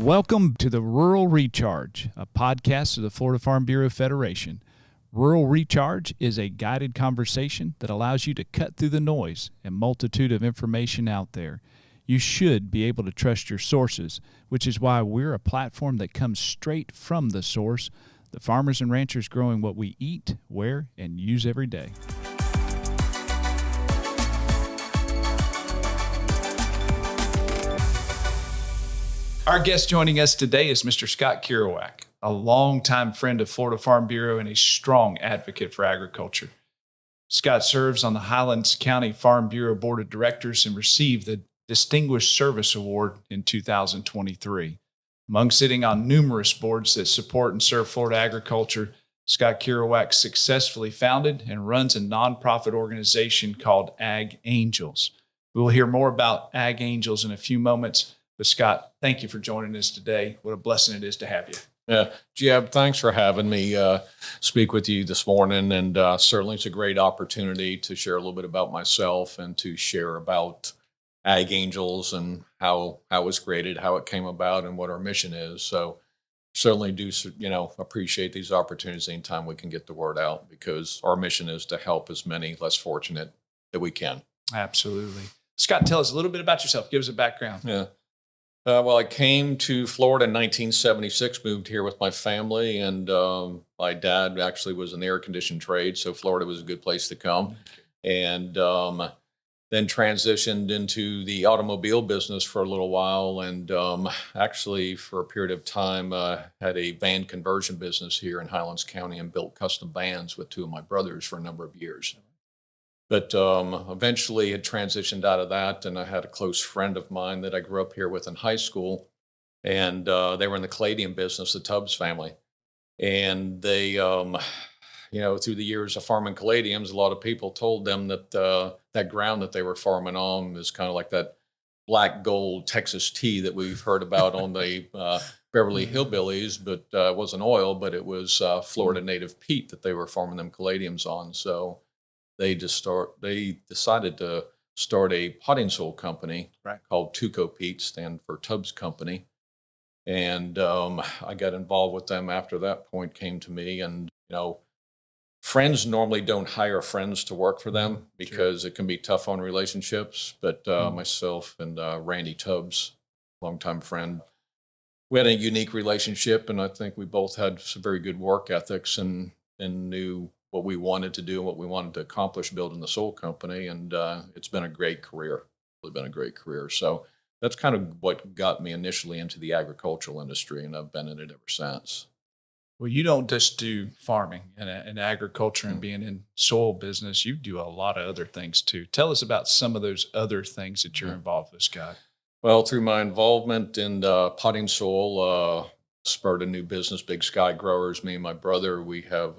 Welcome to the Rural Recharge, a podcast of the Florida Farm Bureau Federation. Rural Recharge is a guided conversation that allows you to cut through the noise and multitude of information out there. You should be able to trust your sources, which is why we're a platform that comes straight from the source, the farmers and ranchers growing what we eat, wear, and use every day. Our guest joining us today is Mr. Scott Kirouac, a longtime friend of Florida Farm Bureau and a strong advocate for agriculture. Scott serves on the Highlands County Farm Bureau Board of Directors and received the Distinguished Service Award in 2023. Among sitting on numerous boards that support and serve Florida agriculture, Scott Kirouac successfully founded and runs a nonprofit organization called Ag Angels. We will hear more about Ag Angels in a few moments. But Scott, thank you for joining us today. What a blessing it is to have you. Yeah, Jeb, thanks for having me speak with you this morning. And certainly it's a great opportunity to share a little bit about myself and to share about Ag Angels and how it was created, how it came about, and what our mission is. So certainly do, appreciate these opportunities anytime we can get the word out, because our mission is to help as many less fortunate that we can. Absolutely. Scott, tell us a little bit about yourself. Give us a background. Yeah. Well, I came to Florida in 1976, moved here with my family, and my dad actually was in the air-conditioned trade, so Florida was a good place to come. And then transitioned into the automobile business for a little while, and actually for a period of time had a van conversion business here in Highlands County and built custom vans with two of my brothers for a number of years. But eventually had transitioned out of that, and I had a close friend of mine that I grew up here with in high school, and they were in the caladium business, the Tubbs family. And they, through the years of farming caladiums, a lot of people told them that that ground that they were farming on was kind of like that black gold Texas tea that we've heard about on the Beverly Hillbillies, but it wasn't oil, but it was Florida native peat that they were farming them caladiums on. So they decided to start a potting soil company called Tuco Peat, stand for Tubbs Company. And I got involved with them after that point came to me. And, friends normally don't hire friends to work for them because it can be tough on relationships. But myself and Randy Tubbs, longtime friend, we had a unique relationship. And I think we both had some very good work ethics and knew what we wanted to do and what we wanted to accomplish building the soil company. And it's been a great career, really been a great career. So that's kind of what got me initially into the agricultural industry, and I've been in it ever since. Well, you don't just do farming and agriculture and being in soil business. You do a lot of other things too. Tell us about some of those other things that you're involved with, Scott. Well, through my involvement in potting soil, spurred a new business, Big Sky Growers. Me and my brother, we have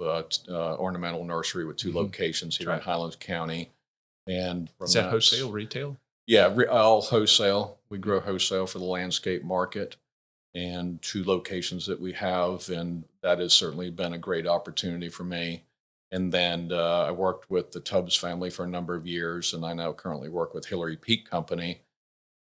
ornamental nursery with two locations here in Highlands County. And is that wholesale, retail? Yeah, all wholesale. We grow wholesale for the landscape market, and two locations that we have, and that has certainly been a great opportunity for me. And then I worked with the Tubbs family for a number of years, and I now currently work with Hillary Peat Company.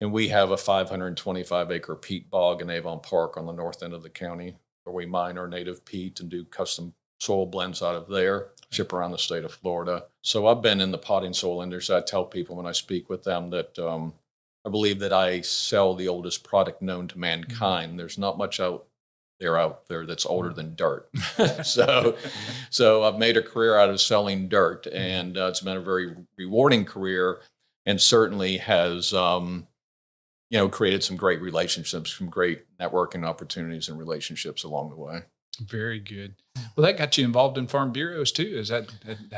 And we have a 525-acre peat bog in Avon Park on the north end of the county, where we mine our native peat and do custom soil blends out of there, ship around the state of Florida. So I've been in the potting soil industry. I tell people when I speak with them that I believe that I sell the oldest product known to mankind. There's not much out there that's older than dirt. So I've made a career out of selling dirt, and it's been a very rewarding career, and certainly has created some great relationships, some great networking opportunities and relationships along the way. Very good. Well, that got you involved in Farm Bureaus too. Is that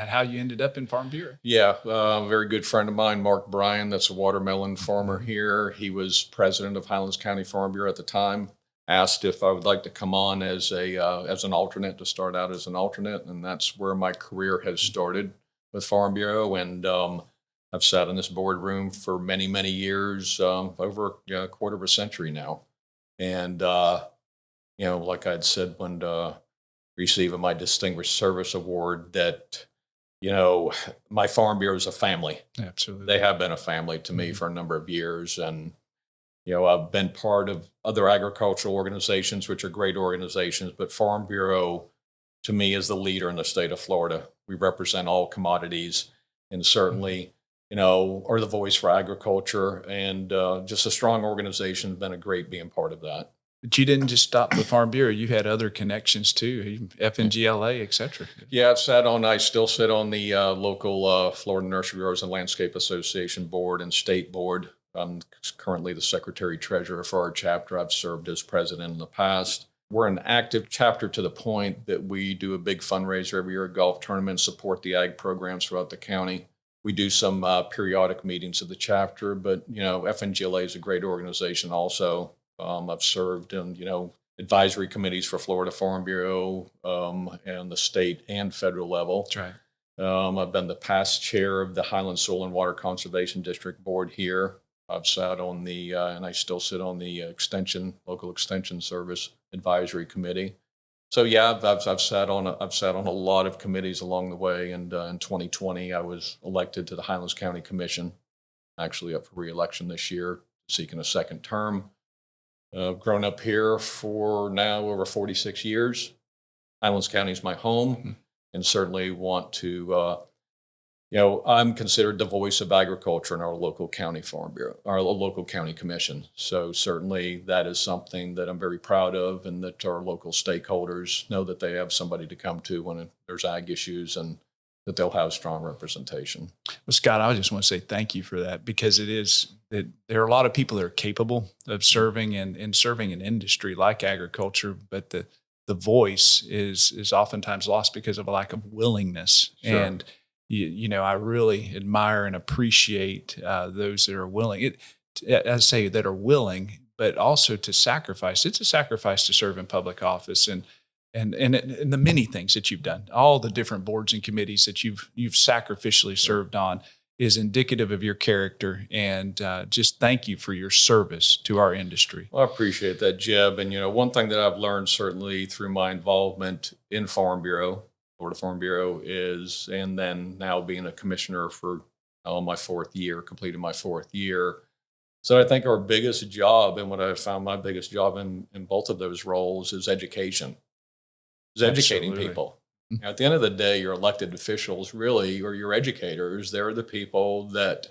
how you ended up in Farm Bureau? Yeah, a very good friend of mine, Mark Bryan, that's a watermelon farmer here. He was president of Highlands County Farm Bureau at the time. Asked if I would like to come on as an alternate, to start out as an alternate, and that's where my career has started with Farm Bureau. And I've sat in this boardroom for many, many years, over a quarter of a century now. And, like I had said when receiving my Distinguished Service Award, that, my Farm Bureau is a family. Absolutely. They have been a family to me for a number of years. And I've been part of other agricultural organizations, which are great organizations, but Farm Bureau to me is the leader in the state of Florida. We represent all commodities and certainly, are the voice for agriculture, and just a strong organization. Has been a great being part of that. But you didn't just stop with Farm Bureau. You had other connections too, FNGLA, et cetera. Yeah, I still sit on the local Florida Nursery Growers and Landscape Association board and state board. I'm currently the secretary treasurer for our chapter. I've served as president in the past. We're an active chapter to the point that we do a big fundraiser every year, a golf tournament, support the ag programs throughout the county. We do some periodic meetings of the chapter, but FNGLA is a great organization also. I've served in advisory committees for Florida Farm Bureau and the state and federal level. That's right. I've been the past chair of the Highlands Soil and Water Conservation District Board here. I've sat on and I still sit on the local extension service advisory committee. So yeah, I've sat on a lot of committees along the way. And in 2020, I was elected to the Highlands County Commission, actually up for re-election this year, seeking a second term. I've grown up here for now over 46 years. Highlands County is my home, and certainly want to. I'm considered the voice of agriculture in our local county farm bureau, our local county commission. So certainly that is something that I'm very proud of, and that our local stakeholders know that they have somebody to come to when there's ag issues, and that they'll have strong representation. Well, Scott, I just want to say thank you for that, because there are a lot of people that are capable of serving and serving an industry like agriculture, but the voice is oftentimes lost because of a lack of willingness. Sure. And I really admire and appreciate those that are willing. I say that are willing, but also to sacrifice. It's a sacrifice to serve in public office, and the many things that you've done, all the different boards and committees that you've sacrificially served on, is indicative of your character. And just thank you for your service to our industry. Well, I appreciate that, Jeb. And one thing that I've learned certainly through my involvement in Farm Bureau, Florida Farm Bureau, and then now being a commissioner for my fourth year, completed my fourth year. So I think our biggest job, and what I found my biggest job in both of those roles, is education. Is educating Absolutely. People. At the end of the day, your elected officials really, or your educators, they're the people that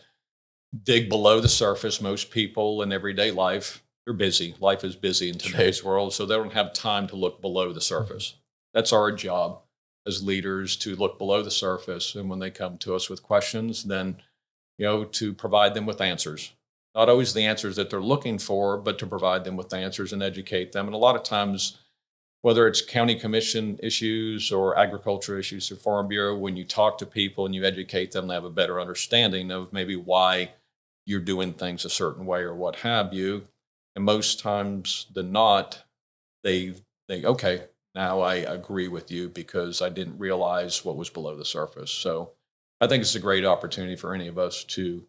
dig below the surface. Most people in everyday life, they're busy. Life is busy in today's world, so they don't have time to look below the surface. That's our job as leaders, to look below the surface. And when they come to us with questions, then, to provide them with answers. Not always the answers that they're looking for, but to provide them with answers and educate them. And a lot of times, whether it's county commission issues or agriculture issues or Farm Bureau, when you talk to people and you educate them, they have a better understanding of maybe why you're doing things a certain way or what have you. And most times than not, they think, okay, now I agree with you because I didn't realize what was below the surface. So I think it's a great opportunity for any of us to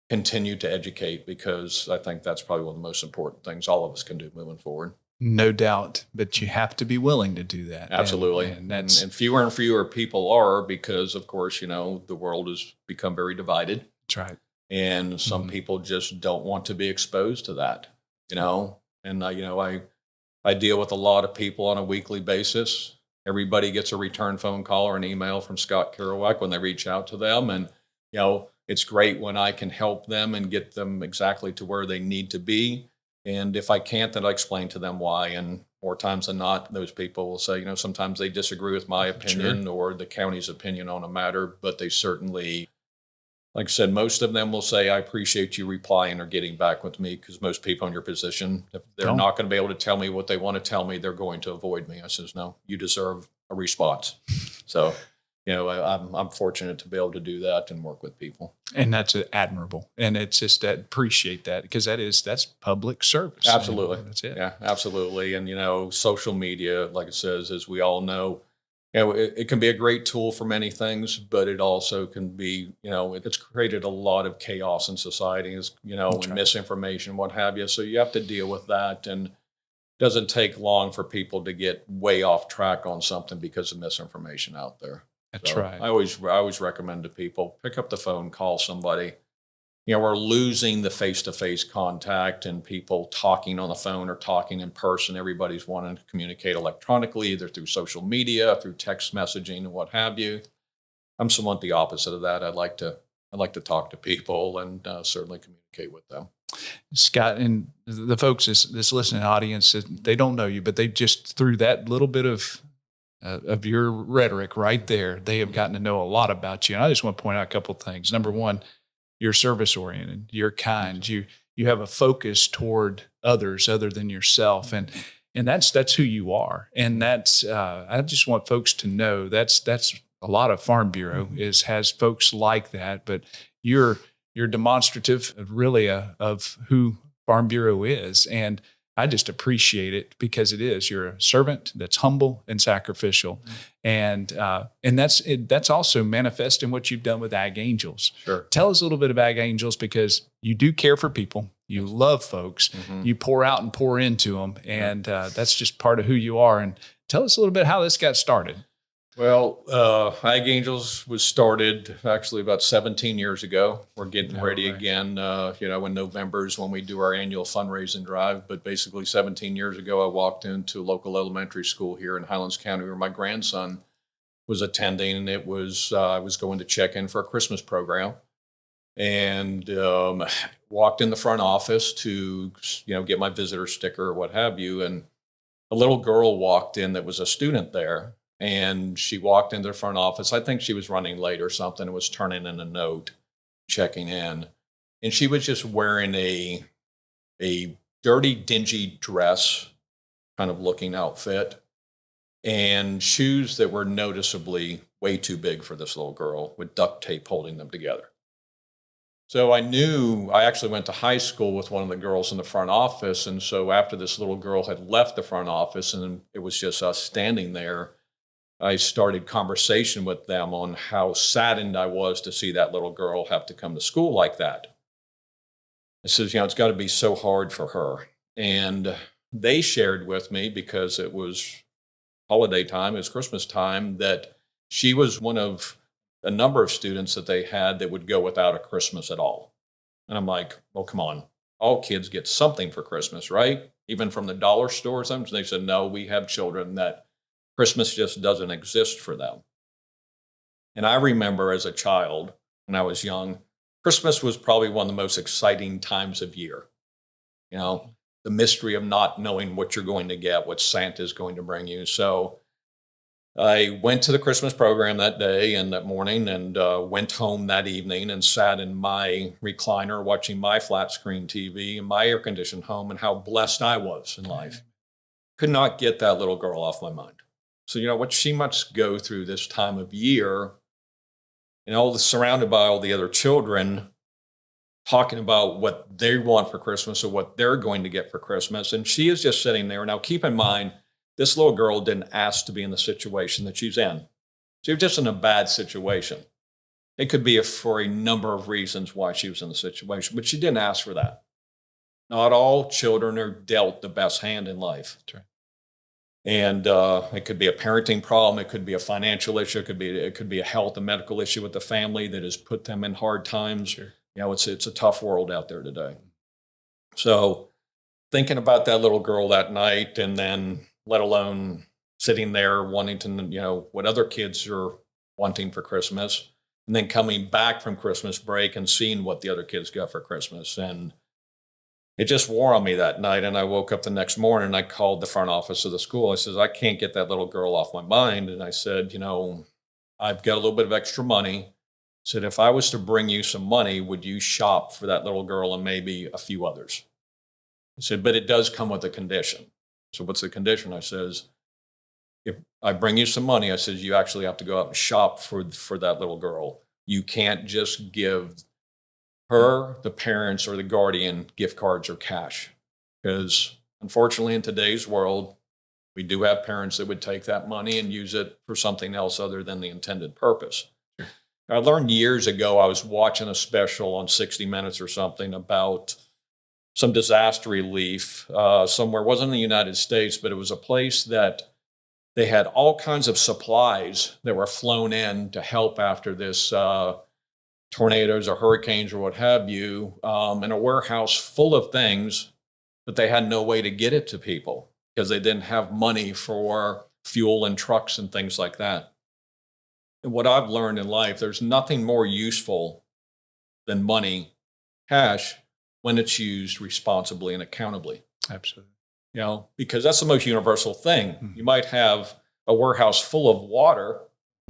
continue to educate, because I think that's probably one of the most important things all of us can do moving forward. No doubt, but you have to be willing to do that. Absolutely. And fewer people are, because, of course, the world has become very divided. That's right. And some people just don't want to be exposed to that, And, I deal with a lot of people on a weekly basis. Everybody gets a return phone call or an email from Scott Kirouac when they reach out to them. And, it's great when I can help them and get them exactly to where they need to be. And if I can't, then I explain to them why. And more times than not, those people will say, sometimes they disagree with my opinion or the county's opinion on a matter, but they certainly, like I said, most of them will say, I appreciate you replying or getting back with me, because most people in your position, if they're not going to be able to tell me what they want to tell me, they're going to avoid me. I says, no, you deserve a response. So, I'm fortunate to be able to do that and work with people. And that's admirable. And it's just that, appreciate that, because that's public service. Absolutely. That's it. Yeah, absolutely. And, social media, like it says, as we all know, it can be a great tool for many things, but it also can be, it's created a lot of chaos in society, and misinformation, what have you. So you have to deal with that. And it doesn't take long for people to get way off track on something because of misinformation out there. That's right. I always recommend to people, pick up the phone, call somebody, we're losing the face-to-face contact and people talking on the phone or talking in person. Everybody's wanting to communicate electronically, either through social media, through text messaging, and what have you. I'm somewhat the opposite of that. I like to talk to people and certainly communicate with them. Scott, and the folks, this listening audience, they don't know you, but they just through that little bit of your rhetoric right there, they have gotten to know a lot about you. And I just want to point out a couple of things. Number one, you're service oriented, you're kind, you have a focus toward others other than yourself, and that's who you are. And that's I just want folks to know that's a lot of Farm Bureau has folks like that, but you're demonstrative of really of who Farm Bureau is. And I just appreciate it because it is. You're a servant that's humble and sacrificial, and that's also manifest in what you've done with Ag Angels. Sure. Tell us a little bit about Ag Angels, because you do care for people, you love folks, you pour out and pour into them, and that's just part of who you are. And tell us a little bit how this got started. Well, Ag Angels was started actually about 17 years ago. We're getting ready again. In November is when we do our annual fundraising drive. But basically 17 years ago, I walked into a local elementary school here in Highlands County where my grandson was attending. And I was going to check in for a Christmas program, and walked in the front office to, get my visitor sticker or what have you. And a little girl walked in that was a student there. And she walked into the front office. I think she was running late or something and was turning in a note, checking in. And she was just wearing a dirty, dingy dress kind of looking outfit and shoes that were noticeably way too big for this little girl, with duct tape holding them together. So I actually went to high school with one of the girls in the front office. And so after this little girl had left the front office and it was just us standing there, I started conversation with them on how saddened I was to see that little girl have to come to school like that. I says, it's got to be so hard for her. And they shared with me, because it was holiday time, it was Christmas time, that she was one of a number of students that they had that would go without a Christmas at all. And I'm like, well, come on. All kids get something for Christmas, right? Even from the dollar stores. They said, no, we have children that Christmas just doesn't exist for them. And I remember as a child, when I was young, Christmas was probably one of the most exciting times of year. The mystery of not knowing what you're going to get, what Santa is going to bring you. So I went to the Christmas program that day and that morning, and went home that evening and sat in my recliner watching my flat screen TV in my air-conditioned home, and how blessed I was in life. Could not get that little girl off my mind. So, what she must go through this time of year, surrounded by all the other children talking about what they want for Christmas or what they're going to get for Christmas. And she is just sitting there. Now, keep in mind, this little girl didn't ask to be in the situation that she's in. She was just in a bad situation. It could be for a number of reasons why she was in the situation, but she didn't ask for that. Not all children are dealt the best hand in life. That's right. And it could be a parenting problem. It could be a financial issue. It could be a health and medical issue with the family that has put them in hard times. Sure. It's a tough world out there today. So thinking about that little girl that night, and then let alone sitting there wanting to, what other kids are wanting for Christmas, and then coming back from Christmas break and seeing what the other kids got for Christmas. And it just wore on me that night. And I woke up the next morning and I called the front office of the school. I said, I can't get that little girl off my mind. And I said, I've got a little bit of extra money. I said, if I was to bring you some money, would you shop for that little girl and maybe a few others? I said, but it does come with a condition. So what's the condition? I says, if I bring you some money, I says, you actually have to go out and shop for that little girl. You can't just give her, the parents, or the guardian gift cards or cash. Because unfortunately, in today's world, we do have parents that would take that money and use it for something else other than the intended purpose. I learned years ago, I was watching a special on 60 Minutes or something about some disaster relief somewhere. It wasn't in the United States, but it was a place that they had all kinds of supplies that were flown in to help after this tornadoes or hurricanes or what have you, in a warehouse full of things, but they had no way to get it to people because they didn't have money for fuel and trucks and things like that. And what I've learned in life, there's nothing more useful than money, cash, when it's used responsibly and accountably. Absolutely. Because that's the most universal thing. Mhm. You might have a warehouse full of water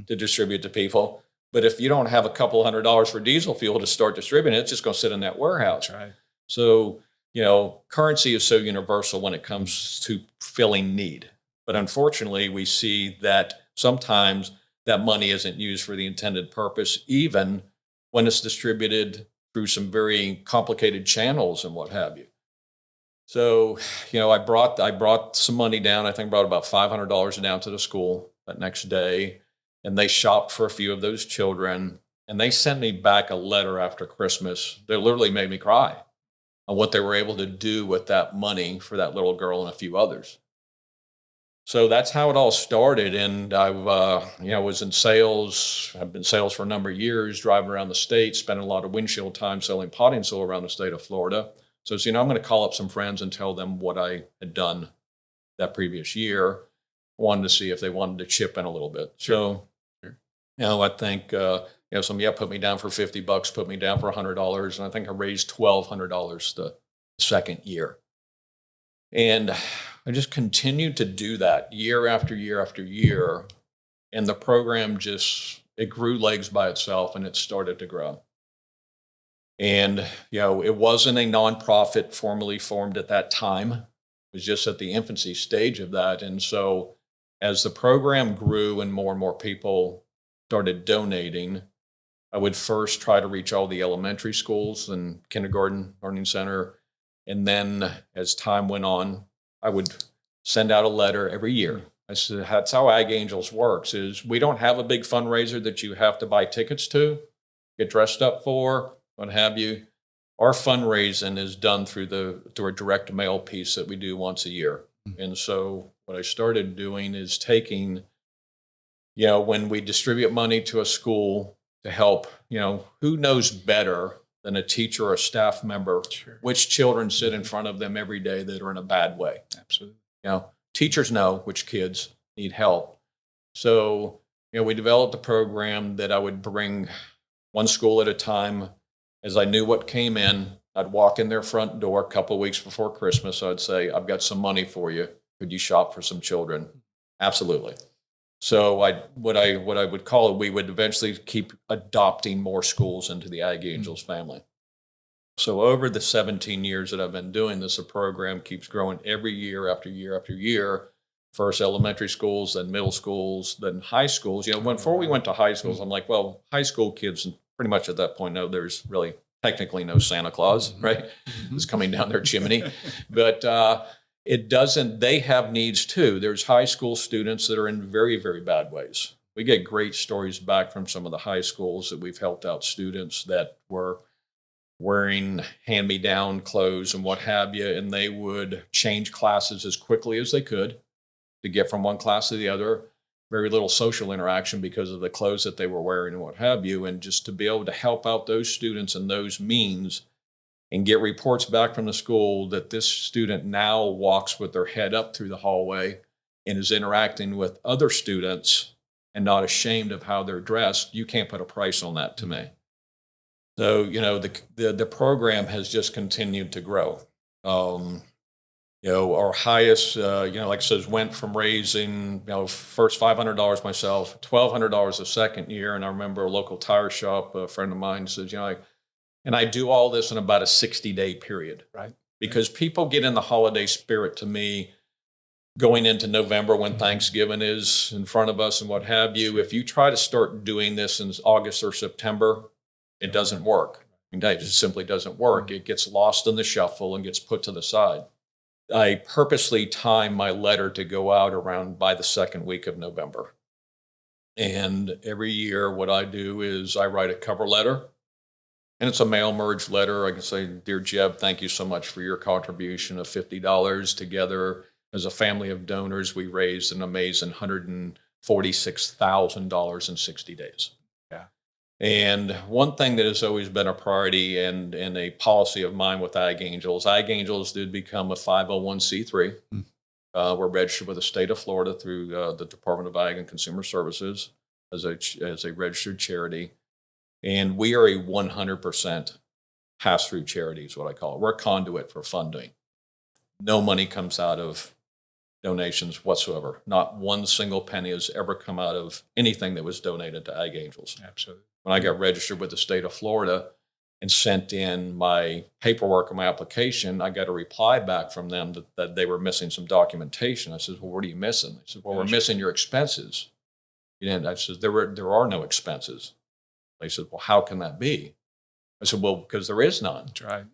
to distribute to people, but if you don't have a couple $100 for diesel fuel to start distributing it, it's just going to sit in that warehouse. That's right. So, currency is so universal when it comes to filling need. But unfortunately, we see that sometimes that money isn't used for the intended purpose, even when it's distributed through some very complicated channels and what have you. So, I brought some money down. I think I brought about $500 down to the school that next day, and they shopped for a few of those children, and they sent me back a letter after Christmas that literally made me cry on what they were able to do with that money for that little girl and a few others. So that's how it all started. And I, was in sales. I've been in sales for a number of years, driving around the state, spending a lot of windshield time selling potting soil around the state of Florida. So, I'm going to call up some friends and tell them what I had done that previous year. Wanted to see if they wanted to chip in a little bit. Sure. So, I think, somebody put me down for $50, put me down for $100. And I think I raised $1,200 the second year. And I just continued to do that year after year after year. And the program it grew legs by itself, and it started to grow. And, it wasn't a nonprofit formally formed at that time. It was just at the infancy stage of that. And so as the program grew and more people started donating, I would first try to reach all the elementary schools and kindergarten learning center. And then as time went on, I would send out a letter every year. I said, that's how Ag Angels works, is we don't have a big fundraiser that you have to buy tickets to, get dressed up for, what have you. Our fundraising is done through a direct mail piece that we do once a year. Mm-hmm. And so what I started doing is taking, when we distribute money to a school to help, who knows better than a teacher or a staff member, sure, which children sit in front of them every day that are in a bad way. Absolutely. Teachers know which kids need help. So, we developed a program that I would bring one school at a time. As I knew what came in, I'd walk in their front door a couple of weeks before Christmas. I'd say, I've got some money for you. Could you shop for some children? Absolutely. So what I would call it, we would eventually keep adopting more schools into the Ag Angels family. So over the 17 years that I've been doing this, the program keeps growing every year after year after year. First elementary schools, then middle schools, then high schools. Before we went to high schools, I'm like, well, high school kids pretty much at that point know there's really technically no Santa Claus, right? Mm-hmm. Is coming down their chimney. But they have needs too. There's high school students that are in very, very bad ways. We get great stories back from some of the high schools that we've helped out students that were wearing hand-me-down clothes and what have you, and they would change classes as quickly as they could to get from one class to the other. Very little social interaction because of the clothes that they were wearing and what have you. And just to be able to help out those students in those means and get reports back from the school that this student now walks with their head up through the hallway and is interacting with other students and not ashamed of how they're dressed, you can't put a price on that to me. So, the program has just continued to grow. Our highest, like I said, went from raising, first $500 myself, $1,200 the second year. And I remember a local tire shop, a friend of mine says, and I do all this in about a 60-day period, right? Because people get in the holiday spirit to me going into November when Thanksgiving is in front of us and what have you. If you try to start doing this in August or September, it doesn't work. It just simply doesn't work. It gets lost in the shuffle and gets put to the side. I purposely time my letter to go out around by the second week of November. And every year what I do is I write a cover letter, and it's a mail merge letter. I can say, Dear Jeb, thank you so much for your contribution of $50. Together as a family of donors, we raised an amazing $146,000 in 60 days. Yeah. And one thing that has always been a priority and a policy of mine with Ag Angels did become a 501c3. Mm. We're registered with the state of Florida through the Department of Ag and Consumer Services as a registered charity. And we are a 100% pass-through charity is what I call it. We're a conduit for funding. No money comes out of donations whatsoever. Not one single penny has ever come out of anything that was donated to Ag Angels. Absolutely. When I got registered with the state of Florida and sent in my paperwork and my application, I got a reply back from them that they were missing some documentation. I said, well, what are you missing? They said, well, we're missing your expenses. I said, there are no expenses. They said, well, how can that be? I said, well, because there is none. That's right.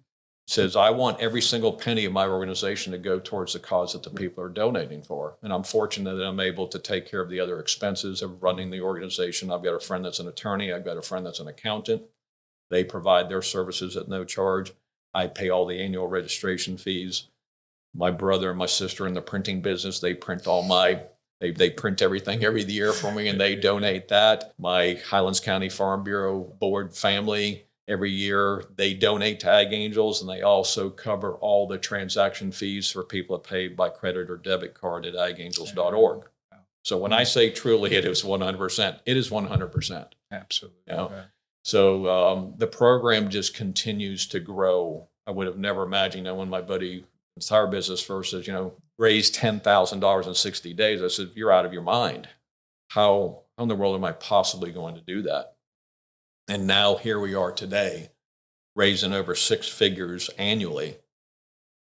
It says, I want every single penny of my organization to go towards the cause that the people are donating for. And I'm fortunate that I'm able to take care of the other expenses of running the organization. I've got a friend that's an attorney. I've got a friend that's an accountant. They provide their services at no charge. I pay all the annual registration fees. My brother and my sister in the printing business, they print they print everything every year for me and they donate that. My Highlands County Farm Bureau board family, every year they donate to Ag Angels, and they also cover all the transaction fees for people that pay by credit or debit card at agangels.org. So when I say truly it is 100%, it is 100%. Absolutely. You know? So the program just continues to grow. I would have never imagined that when my buddy in the tire business first says, raise $10,000 in 60 days. I said, you're out of your mind. How in the world am I possibly going to do that? And now here we are today, raising over six figures annually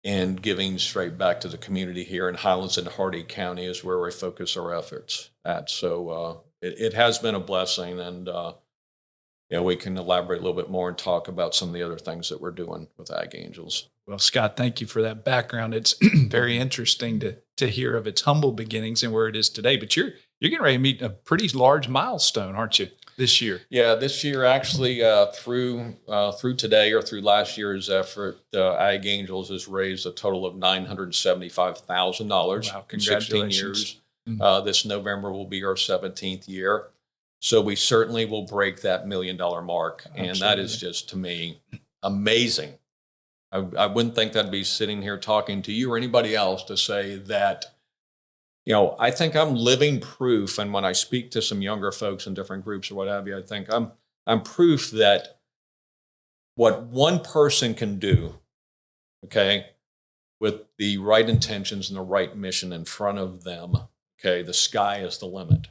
and giving straight back to the community here in Highlands and Hardy County is where we focus our efforts at. So it has been a blessing, and we can elaborate a little bit more and talk about some of the other things that we're doing with Ag Angels. Well, Scott, thank you for that background. It's very interesting to hear of its humble beginnings and where it is today. But you're getting ready to meet a pretty large milestone, aren't you, this year? Yeah, this year actually through today or through last year's effort, Ag Angels has raised a total of $975,000. Wow, in 16 years. This November will be our 17th year. So we certainly will break that $1 million mark. Absolutely. And that is just, to me, amazing. I wouldn't think that I'd be sitting here talking to you or anybody else to say that, I think I'm living proof. And when I speak to some younger folks in different groups or what have you, I think I'm proof that what one person can do, okay, with the right intentions and the right mission in front of them, okay, the sky is the limit,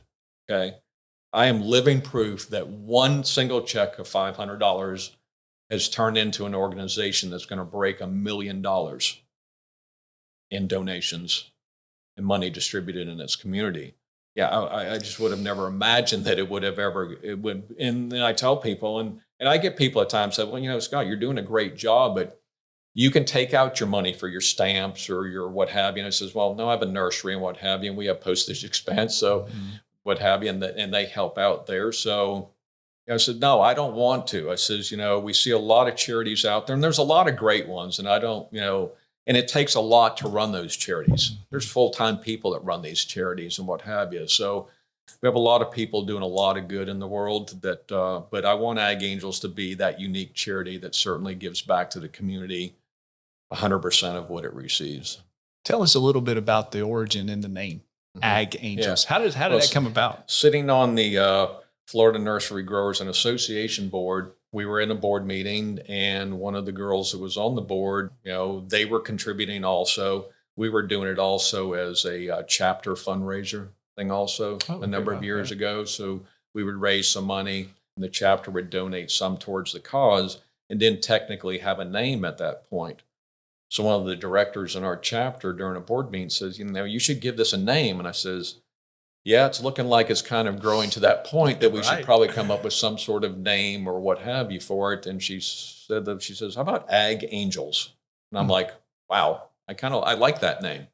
okay? I am living proof that one single check of $500 has turned into an organization that's going to break $1 million in donations and money distributed in its community. Yeah, I just would have never imagined that it would. And then I tell people, and I get people at times say, well, Scott, you're doing a great job, but you can take out your money for your stamps or your what have you. And I says, well, no, I have a nursery and what have you, and we have postage expense, so what have you, and they help out there. So I said, no, I don't want to. I says, we see a lot of charities out there, and there's a lot of great ones, and I don't, and it takes a lot to run those charities. There's full-time people that run these charities and what have you. So we have a lot of people doing a lot of good in the world but I want Ag Angels to be that unique charity that certainly gives back to the community 100% of what it receives. Tell us a little bit about the origin in the name, Ag Angels. Yeah. How did that come about? Sitting on the Florida Nursery Growers and Association board, we were in a board meeting, and one of the girls that was on the board, they were contributing also. We were doing it also as a chapter fundraiser thing also a number of years ago. So we would raise some money, and the chapter would donate some towards the cause and didn't technically have a name at that point. So one of the directors in our chapter during a board meeting says, you should give this a name. And I says, yeah, it's looking like it's kind of growing to that point that we should probably come up with some sort of name or what have you for it. And she says, how about Ag Angels? And I'm like, wow, I like that name.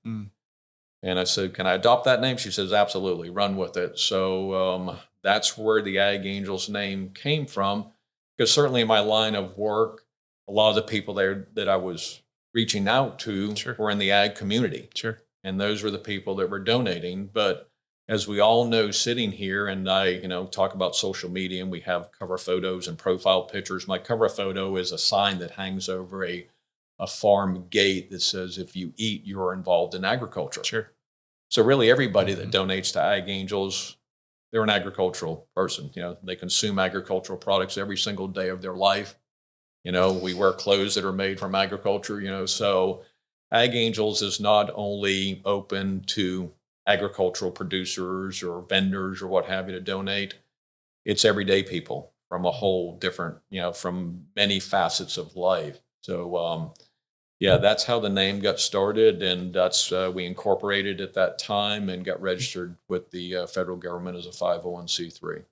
And I said, can I adopt that name? She says, absolutely, run with it. So that's where the Ag Angels name came from, because certainly in my line of work, a lot of the people there that I was reaching out to were in the ag community. Sure. And those were the people that were donating. But as we all know, sitting here, and I, talk about social media, and we have cover photos and profile pictures. My cover photo is a sign that hangs over a farm gate that says, "If you eat, you're involved in agriculture." Sure. So really, everybody that Mm-hmm. donates to Ag Angels, they're an agricultural person. They consume agricultural products every single day of their life. We wear clothes that are made from agriculture. So Ag Angels is not only open to agricultural producers or vendors or what have you to donate. It's everyday people from a whole different, from many facets of life. So, yeah, that's how the name got started, and that's we incorporated at that time and got registered with the federal government as a 501c3.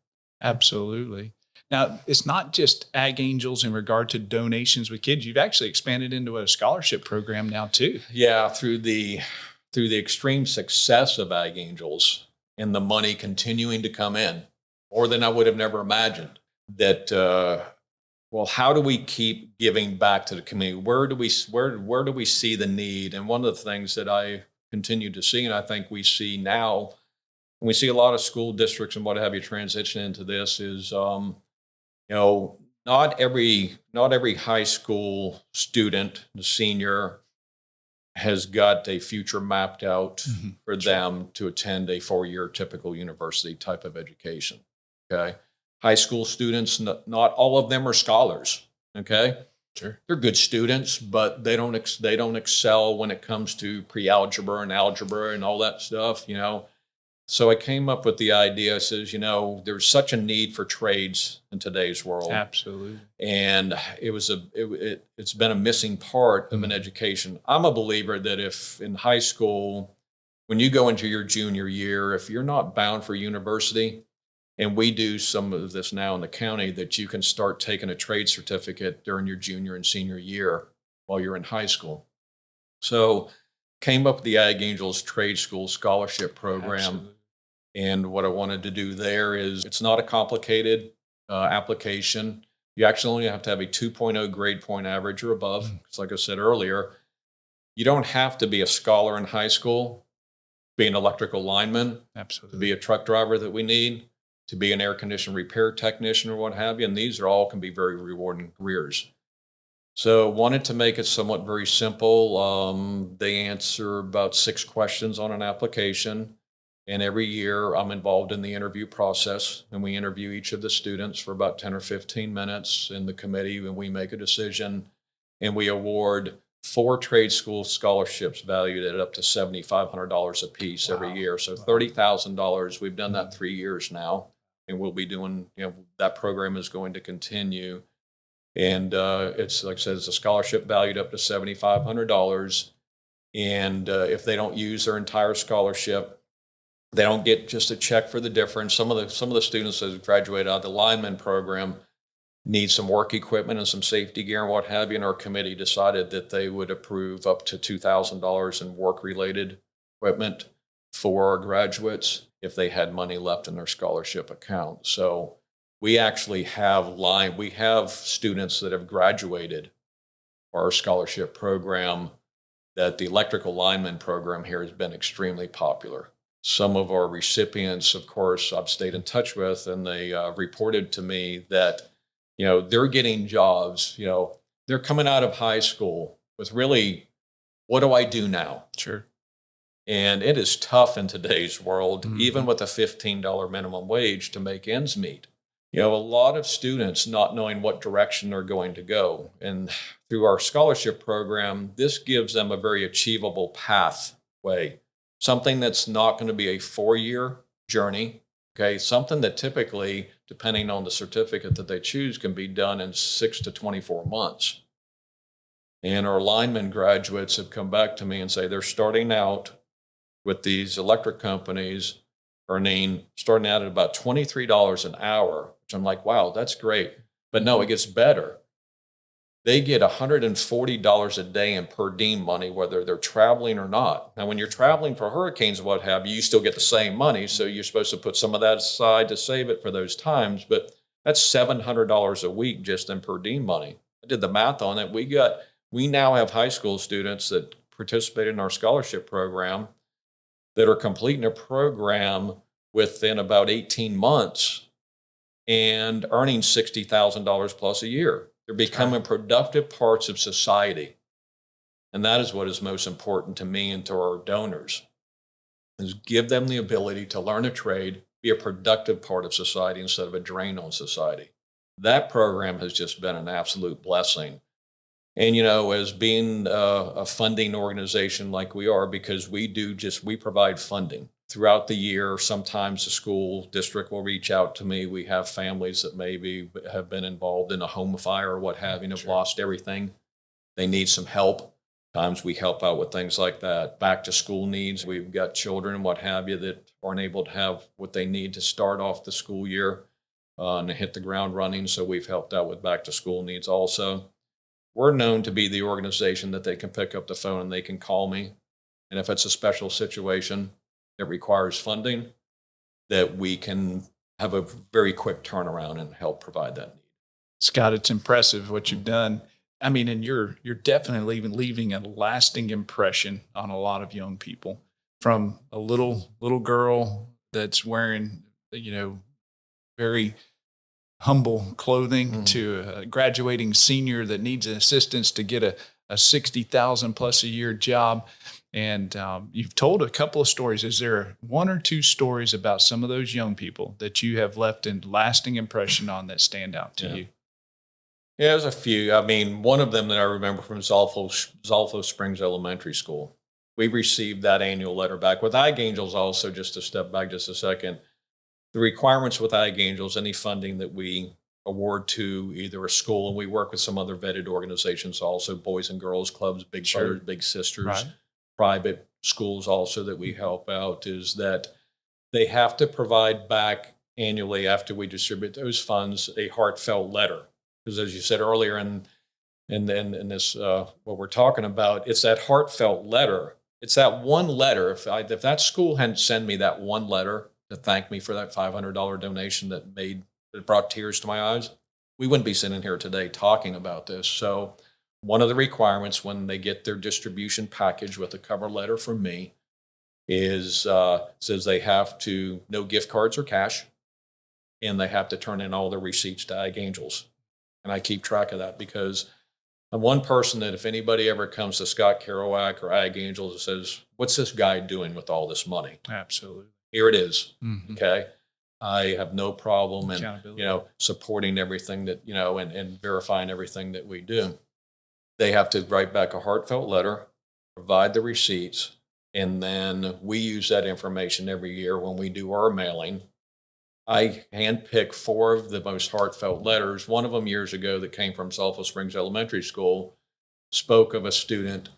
Absolutely. Now, it's not just Ag Angels in regard to donations with kids. You've actually expanded into a scholarship program now too. Yeah, through the extreme success of Ag Angels and the money continuing to come in, more than I would have never imagined. That well, how do we keep giving back to the community? Where do we see the need? And one of the things that I continue to see, and I think we see now, and we see a lot of school districts and what have you transition into this, is you know not every high school student, the senior, has got a future mapped out Mhm. for Sure. them to attend a 4-year typical university type of education. Okay. High school students, not all of them are scholars. Okay. Sure. They're good students, but they don't excel when it comes to pre-algebra and algebra and all that stuff. So I came up with the idea, says, there's such a need for trades in today's world, Absolutely. and it's been a missing part of an Mhm. education. I'm a believer that if in high school, when you go into your junior year, if you're not bound for university, and we do some of this now in the county, that you can start taking a trade certificate during your junior and senior year while you're in high school. So came up with the Ag Angels Trade School Scholarship Program. Absolutely. And what I wanted to do there is, it's not a complicated application. You actually only have to have a 2.0 grade point average or above. Mm. Because, like I said earlier, you don't have to be a scholar in high school, be an electrical lineman, to be Absolutely. a truck driver that we need, to be an air condition repair technician or what have you. And these are all can be very rewarding careers. So wanted to make it somewhat very simple. They answer about 6 questions on an application. And every year I'm involved in the interview process, and we interview each of the students for about 10 or 15 minutes in the committee, and we make a decision, and we award 4 trade school scholarships valued at up to $7,500 a piece every Wow. year. So Wow. $30,000. We've done that Mhm. 3 years now, and we'll be doing, that program is going to continue. And it's, like I said, it's a scholarship valued up to $7,500. And if they don't use their entire scholarship, they don't get just a check for the difference. Some of the students that have graduated out of the lineman program need some work equipment and some safety gear and what have you. And our committee decided that they would approve up to $2,000 in work related equipment for our graduates if they had money left in their scholarship account. So we have students that have graduated our scholarship program, that the electrical lineman program here has been extremely popular. Some of our recipients, of course, I've stayed in touch with, and they reported to me that, they're getting jobs. They're coming out of high school with, really, what do I do now? Sure. And it is tough in today's world, even Mhm. with a $15 minimum wage, to make ends meet. A lot of students not knowing what direction they're going to go. And through our scholarship program, this gives them a very achievable pathway, something that's not going to be a 4-year journey. Okay. Something that typically, depending on the certificate that they choose, can be done in 6 to 24 months. And our lineman graduates have come back to me and say they're starting out with these electric companies, starting out at about $23 an hour, which I'm like, wow, that's great. But no, it gets better. They get $140 a day in per diem money, whether they're traveling or not. Now, when you're traveling for hurricanes and what have you, you still get the same money. So you're supposed to put some of that aside to save it for those times. But that's $700 a week just in per diem money. I did the math on it. We now have high school students that participate in our scholarship program that are completing a program within about 18 months and earning $60,000 plus a year. They're becoming productive parts of society. And that is what is most important to me and to our donors, is give them the ability to learn a trade, be a productive part of society instead of a drain on society. That program has just been an absolute blessing. And, as being a funding organization like we are, because we provide funding throughout the year. Sometimes the school district will reach out to me. We have families that maybe have been involved in a home fire or what have you, and have lost everything. They need some help. Times we help out with things like that. Back to school needs. We've got children and what have you that aren't able to have what they need to start off the school year and hit the ground running. So we've helped out with back to school needs also. We're known to be the organization that they can pick up the phone and they can call me. And if it's a special situation that requires funding, that we can have a very quick turnaround and help provide that need. Scott, it's impressive what you've done. I mean, and you're definitely leaving a lasting impression on a lot of young people, from a little girl that's wearing, very humble clothing to a graduating senior that needs assistance to get a 60,000 plus a year job. And you've told a couple of stories. Is there one or two stories about some of those young people that you have left a lasting impression on that stand out to you? Yeah, there's a few. I mean, one of them that I remember from Zolfo Springs Elementary School. We received that annual letter back. With Ag Angels also, just to step back just a second, the requirements with Ag Angels, any funding that we award to either a school, and we work with some other vetted organizations also, Boys and Girls Clubs, Big Brothers, Big Sisters, private schools also that we help out, is that they have to provide back annually after we distribute those funds a heartfelt letter. Because as you said earlier in this, what we're talking about, it's that heartfelt letter. It's that one letter. If that school hadn't sent me that one letter to thank me for that $500 donation that brought tears to my eyes, we wouldn't be sitting here today talking about this. So one of the requirements when they get their distribution package with a cover letter from me is says they have to no gift cards or cash, and they have to turn in all their receipts to Ag Angels. And I keep track of that because I'm one person that if anybody ever comes to Scott Kirouac or Ag Angels and says, what's this guy doing with all this money? Absolutely. Here it is. Okay. I have no problem in, supporting everything that, and verifying everything that we do. They have to write back a heartfelt letter, provide the receipts, and then we use that information every year when we do our mailing. I handpick 4 of the most heartfelt letters. One of them years ago that came from Sulphur Springs Elementary School spoke of a student.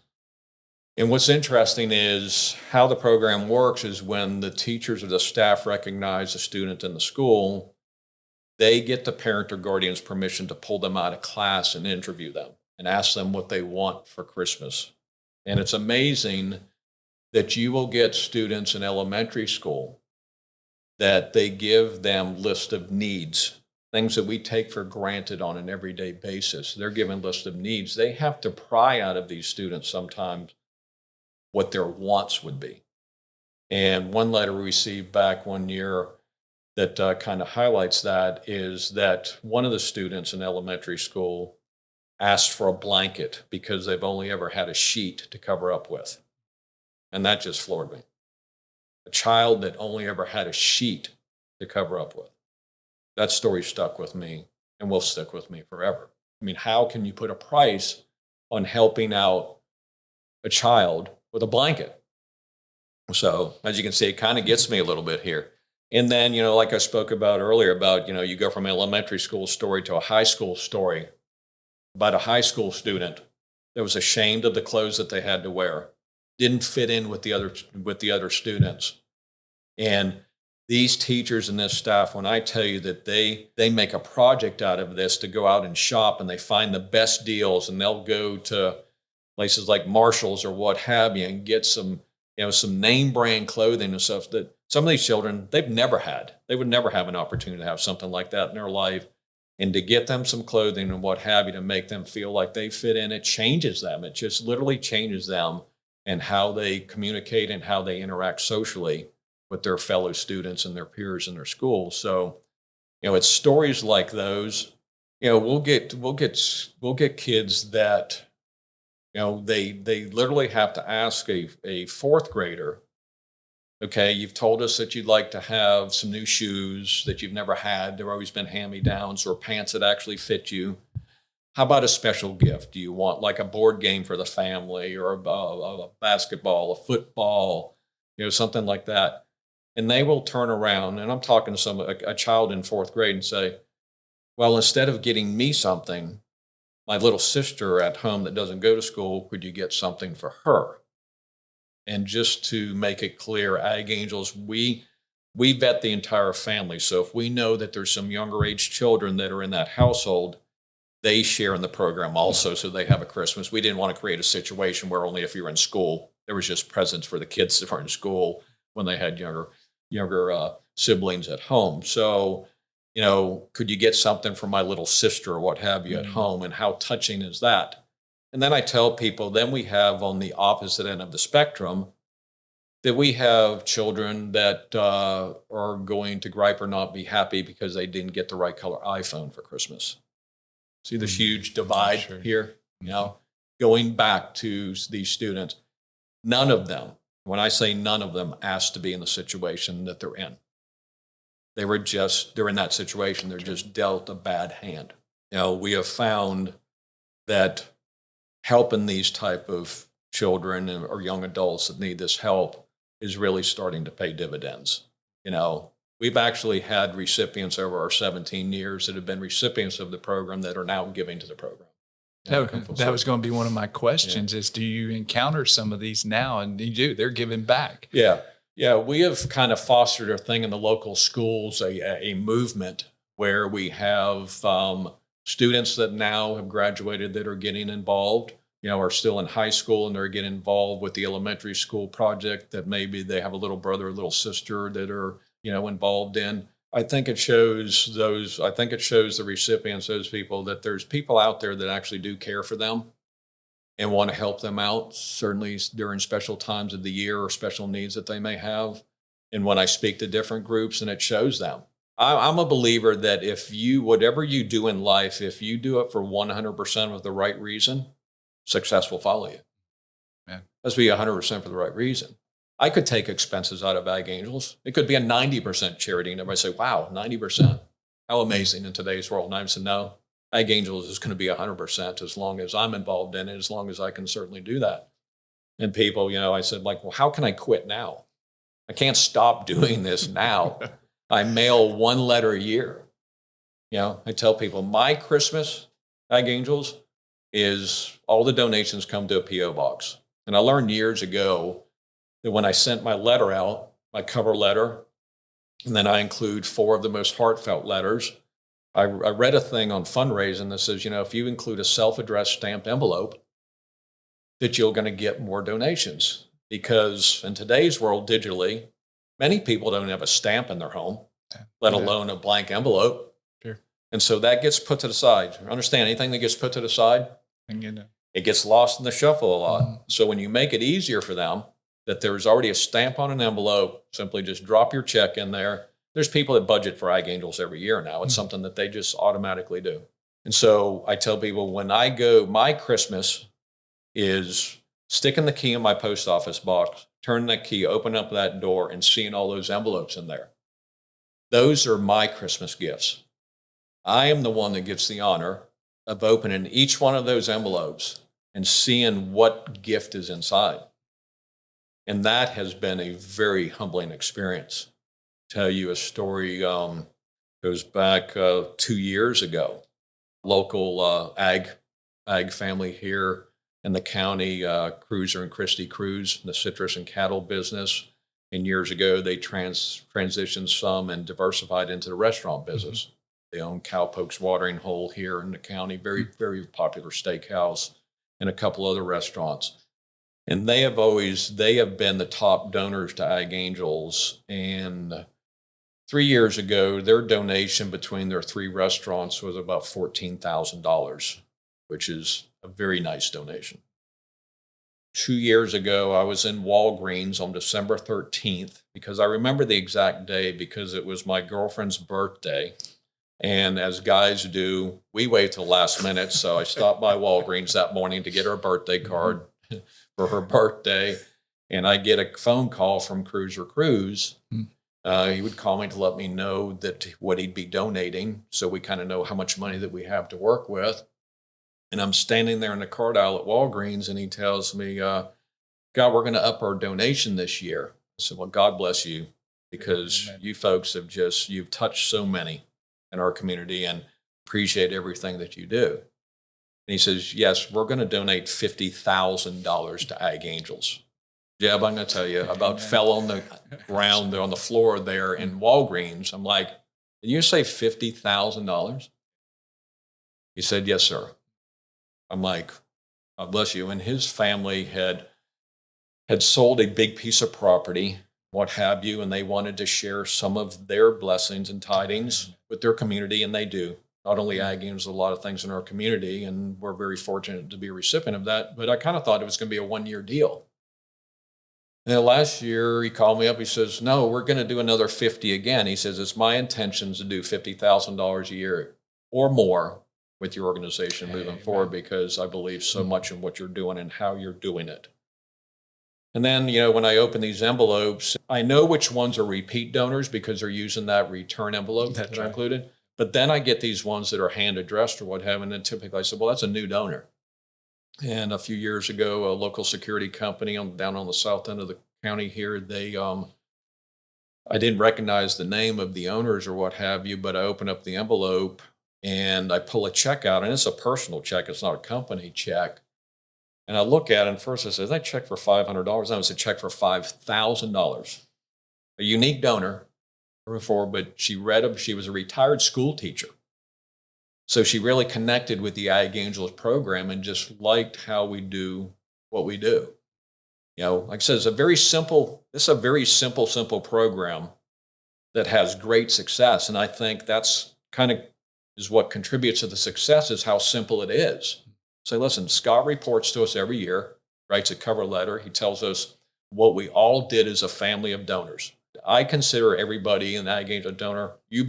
And what's interesting is how the program works is when the teachers or the staff recognize a student in the school, they get the parent or guardian's permission to pull them out of class and interview them and ask them what they want for Christmas. And it's amazing that you will get students in elementary school that they give them list of needs, things that we take for granted on an everyday basis. They're given list of needs. They have to pry out of these students sometimes what their wants would be. And one letter we received back one year that kind of highlights that is that one of the students in elementary school asked for a blanket because they've only ever had a sheet to cover up with. And that just floored me. A child that only ever had a sheet to cover up with. That story stuck with me and will stick with me forever. I mean, how can you put a price on helping out a child with a blanket? So as you can see, it kind of gets me a little bit here. And then, like I spoke about earlier about, you go from an elementary school story to a high school story about a high school student that was ashamed of the clothes that they had to wear, didn't fit in with the other students. And these teachers and this staff, when I tell you that they make a project out of this to go out and shop, and they find the best deals, and they'll go to places like Marshall's or what have you and get some name brand clothing and stuff that some of these children, they've never had. They would never have an opportunity to have something like that in their life. And to get them some clothing and what have you to make them feel like they fit in, it changes them. It just literally changes them and how they communicate and how they interact socially with their fellow students and their peers in their school. So, it's stories like those. We'll get kids that, they literally have to ask a fourth grader, okay, you've told us that you'd like to have some new shoes that you've never had. They've always been hand-me-downs or pants that actually fit you. How about a special gift? Do you want like a board game for the family or a basketball, a football, something like that? And they will turn around, and I'm talking to a child in fourth grade and say, well, instead of getting me something, my little sister at home that doesn't go to school, could you get something for her? And just to make it clear, Ag Angels, we vet the entire family. So if we know that there's some younger age children that are in that household, they share in the program also, so they have a Christmas. We didn't want to create a situation where only if you're in school, there was just presents for the kids that were in school when they had younger siblings at home. So, could you get something for my little sister or what have you at home? And how touching is that? And then I tell people, then we have on the opposite end of the spectrum that we have children that are going to gripe or not be happy because they didn't get the right color iPhone for Christmas. See this huge divide here? Going back to these students, none of them, when I say none of them, asked to be in the situation that they're in. They're in that situation. They're just dealt a bad hand. We have found that helping these type of children or young adults that need this help is really starting to pay dividends. We've actually had recipients over our 17 years that have been recipients of the program that are now giving to the program. That was going to be one of my questions is, do you encounter some of these now? And you do, they're giving back. Yeah. Yeah. We have kind of fostered a thing in the local schools, a movement where we have students that now have graduated that are getting involved, are still in high school and they're getting involved with the elementary school project that maybe they have a little brother or little sister that are, involved in. I think it shows the recipients, those people, that there's people out there that actually do care for them and want to help them out, certainly during special times of the year or special needs that they may have. And when I speak to different groups, and it shows them. I'm a believer that whatever you do in life, if you do it for 100% with the right reason, success will follow you. Man. Let's be 100% for the right reason. I could take expenses out of Ag Angels. It could be a 90% charity. And everybody say, wow, 90%. How amazing in today's world. And I said, no, Ag Angels is going to be 100% as long as I'm involved in it, as long as I can certainly do that. And people, I said, well, how can I quit now? I can't stop doing this now. I mail one letter a year. I tell people my Christmas, Ag Angels, is all the donations come to a P.O. box. And I learned years ago that when I sent my letter out, my cover letter, and then I include 4 of the most heartfelt letters, I read a thing on fundraising that says, if you include a self-addressed stamped envelope, that you're going to get more donations. Because in today's world, digitally, many people don't have a stamp in their home, let alone a blank envelope. Sure. And so that gets put to the side. Understand, anything that gets put to the side, it gets lost in the shuffle a lot. So when you make it easier for them, that there's already a stamp on an envelope, simply just drop your check in there. There's people that budget for Ag Angels every year now. It's something that they just automatically do. And so I tell people when I go, my Christmas is sticking the key in my post office box, turning that key, open up that door, and seeing all those envelopes in there. Those are my Christmas gifts. I am the one that gets the honor of opening each one of those envelopes and seeing what gift is inside. And that has been a very humbling experience. Tell you a story goes back 2 years ago. Local ag family here in the county, Cruiser and Christie Cruz, the citrus and cattle business. And years ago, they transitioned some and diversified into the restaurant business. They own Cowpoke's Watering Hole here in the county, very, very popular steakhouse, and a couple other restaurants. And they have been the top donors to Ag Angels. And 3 years ago, their donation between their 3 restaurants was about $14,000, which is a very nice donation. 2 years ago, I was in Walgreens on December 13th because I remember the exact day because it was my girlfriend's birthday. And as guys do, we wait till the last minute. So I stopped by Walgreens that morning to get her a birthday card for her birthday. And I get a phone call from Cruiser Cruz. He would call me to let me know that what he'd be donating. So we kind of know how much money that we have to work with. And I'm standing there in the card aisle at Walgreens, and he tells me, God, we're going to up our donation this year. I said, well, God bless you, because you folks you've touched so many in our community and appreciate everything that you do. And he says, yes, we're going to donate $50,000 to Ag Angels. Jeb, I'm going to tell you, about fell on the ground there on the floor there in Walgreens. I'm like, did you say $50,000? He said, yes, sir. I'm like, God bless you. And his family had sold a big piece of property, what have you, and they wanted to share some of their blessings and tidings with their community, and they do. Not only Ag Angels, a lot of things in our community, and we're very fortunate to be a recipient of that. But I kind of thought it was going to be a one-year deal. And then last year, he called me up. He says, no, we're going to do another 50 again. He says, it's my intention to do $50,000 a year or more with your organization moving forward, because I believe so much in what you're doing and how you're doing it. And then, when I open these envelopes, I know which ones are repeat donors because they're using that return envelope that I included. But then I get these ones that are hand addressed or what have you. And then typically I said, well, that's a new donor. And a few years ago, a local security company down on the south end of the county here, I didn't recognize the name of the owners or what have you, but I open up the envelope and I pull a check out, and it's a personal check. It's not a company check. And I look at it, and first I said, that check for $500. That was a check for $5,000. A unique donor before, but she was a retired school teacher. So she really connected with the Ag Angels program and just liked how we do what we do. Like I said, it's a very simple program that has great success. And I think that's kind of is what contributes to the success, is how simple it is. Say, listen, Scott reports to us every year, writes a cover letter. He tells us what we all did as a family of donors. I consider everybody in Ag Angel donor. You're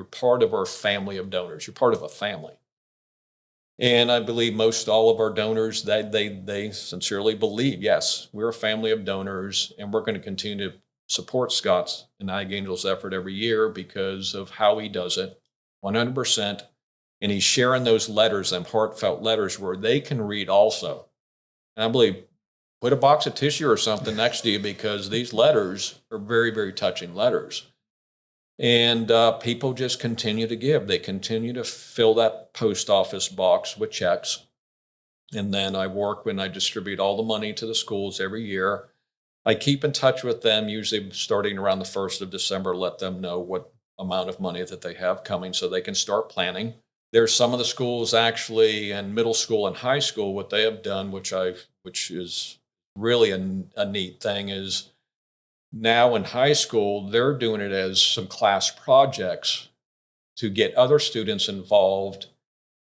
part of our family of donors. You're part of a family. And I believe most all of our donors, they sincerely believe, yes, we're a family of donors, and we're going to continue to support Scott's and Ag Angels effort every year because of how he does it, 100%. And he's sharing those letters, them heartfelt letters, where they can read also. And I believe, put a box of tissue or something next to you, because these letters are very, very touching letters. And people just continue to give. They continue to fill that post office box with checks. And then when I distribute all the money to the schools every year, I keep in touch with them, usually starting around the 1st of December, let them know what amount of money that they have coming so they can start planning. There's some of the schools actually in middle school and high school, what they have done, which is really a neat thing, is now in high school, they're doing it as some class projects to get other students involved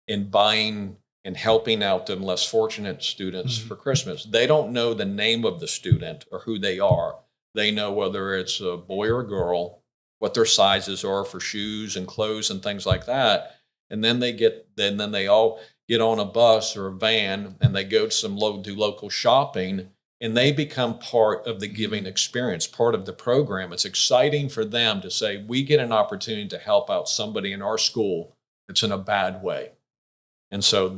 in buying and helping out them less fortunate students for Christmas. They don't know the name of the student or who they are. They know whether it's a boy or a girl, what their sizes are for shoes and clothes and things like that. And then they all get on a bus or a van and they go to do local shopping, and they become part of the giving experience, part of the program. It's exciting for them to say, we get an opportunity to help out somebody in our school that's in a bad way. And so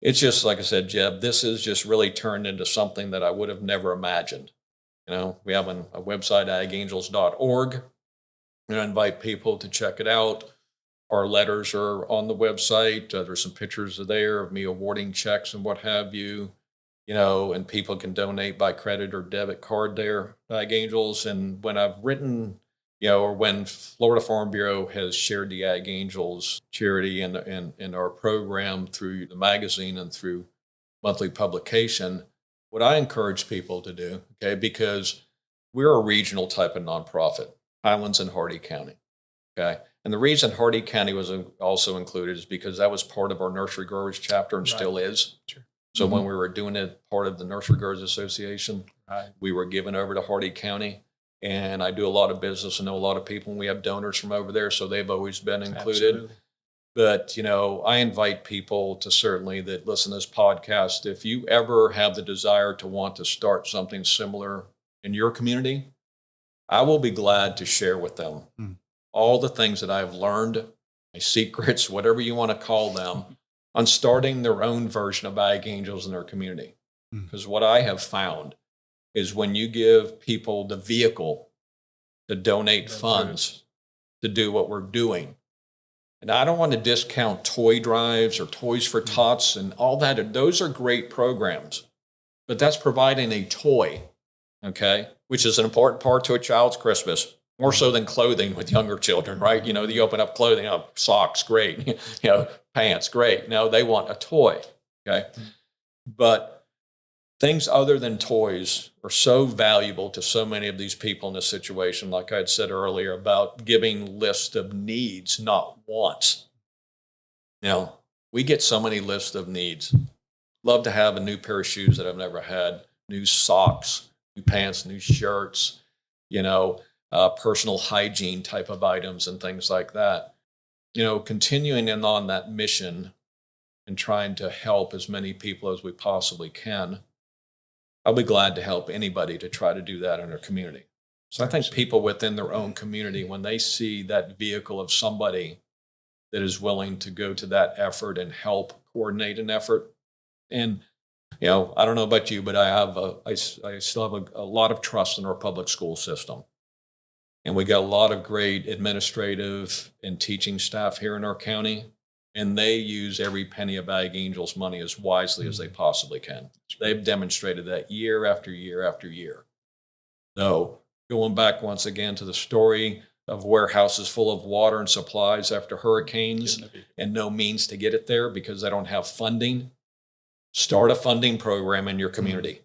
it's just, like I said, Jeb, this has just really turned into something that I would have never imagined. We have a website, agangels.org, and I invite people to check it out. Our letters are on the website. There's some pictures there of me awarding checks and what have you. And people can donate by credit or debit card there, Ag Angels. And when I've written, or when Florida Farm Bureau has shared the Ag Angels charity in our program through the magazine and through monthly publication, what I encourage people to do, because we're a regional type of nonprofit, Highlands and Hardy County, And the reason Hardy County was also included is because that was part of our nursery growers chapter and still is. Sure. So when we were doing it, part of the Nursery Guards Association, we were given over to Hardy County. And I do a lot of business and know a lot of people, and we have donors from over there, so they've always been included. Absolutely. But, you know, I invite people to certainly that listen to this podcast, if you ever have the desire to want to start something similar in your community, I will be glad to share with them all the things that I've learned, my secrets, whatever you want to call them, on starting their own version of Ag Angels in their community. Because what I have found is when you give people the vehicle to donate funds to do what we're doing. And I don't want to discount toy drives or Toys for Tots and all that. Those are great programs, but that's providing a toy, okay, which is an important part to a child's Christmas, more so than clothing with younger children, right? You know, you open up clothing, socks, great, you know, pants, great. No, they want a toy, okay? But things other than toys are so valuable to so many of these people in this situation, like I had said earlier, about giving lists of needs, not wants. You know, we get so many lists of needs. Love to have a new pair of shoes that I've never had, new socks, new pants, new shirts, you know, personal hygiene type of items and things like that. You know, continuing in on that mission and trying to help as many people as we possibly can. I'll be glad to help anybody to try to do that in their community. So I think people within their own community, when they see that vehicle of somebody that is willing to go to that effort and help coordinate an effort, and you know, I don't know about you, but I still have a lot of trust in our public school system, and we got a lot of great administrative and teaching staff here in our county. And they use every penny of Ag Angels money as wisely as they possibly can. They've demonstrated that year after year after year. So going back once again to the story of warehouses full of water and supplies after hurricanes and no means to get it there because they don't have funding, start a funding program in your community.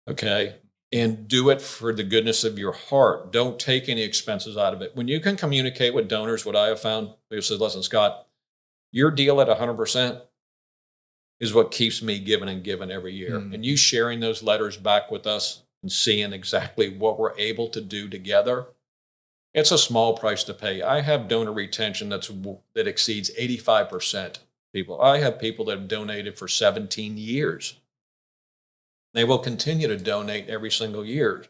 Okay? And do it for the goodness of your heart. Don't take any expenses out of it. When you can communicate with donors, what I have found, they said, listen, Scott, your deal at 100% is what keeps me giving and giving every year. And you sharing those letters back with us and seeing exactly what we're able to do together, it's a small price to pay. I have donor retention that exceeds 85%. People, I have people that have donated for 17 years. They will continue to donate every single year.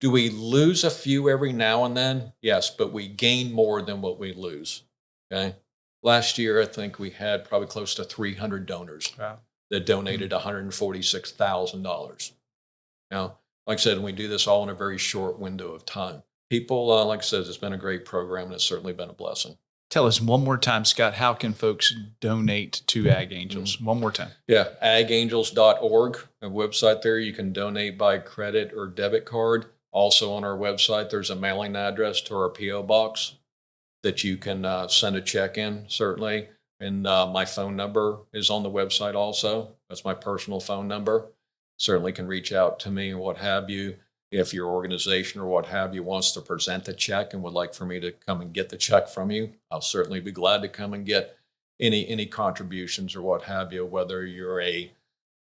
Do we lose a few every now and then? Yes, but we gain more than what we lose. Okay. Last year, I think we had probably close to 300 donors that donated $146,000. Now, like I said, we do this all in a very short window of time. People, like I said, it's been a great program, and it's certainly been a blessing. Tell us one more time, Scott, how can folks donate to Ag Angels? One more time. Yeah, agangels.org, a website there. You can donate by credit or debit card. Also on our website, there's a mailing address to our P.O. box that you can send a check in, certainly. And my phone number is on the website also. That's my personal phone number. Certainly can reach out to me or what have you. If your organization or what have you wants to present a check and would like for me to come and get the check from you, I'll certainly be glad to come and get any contributions or what have you, whether you're a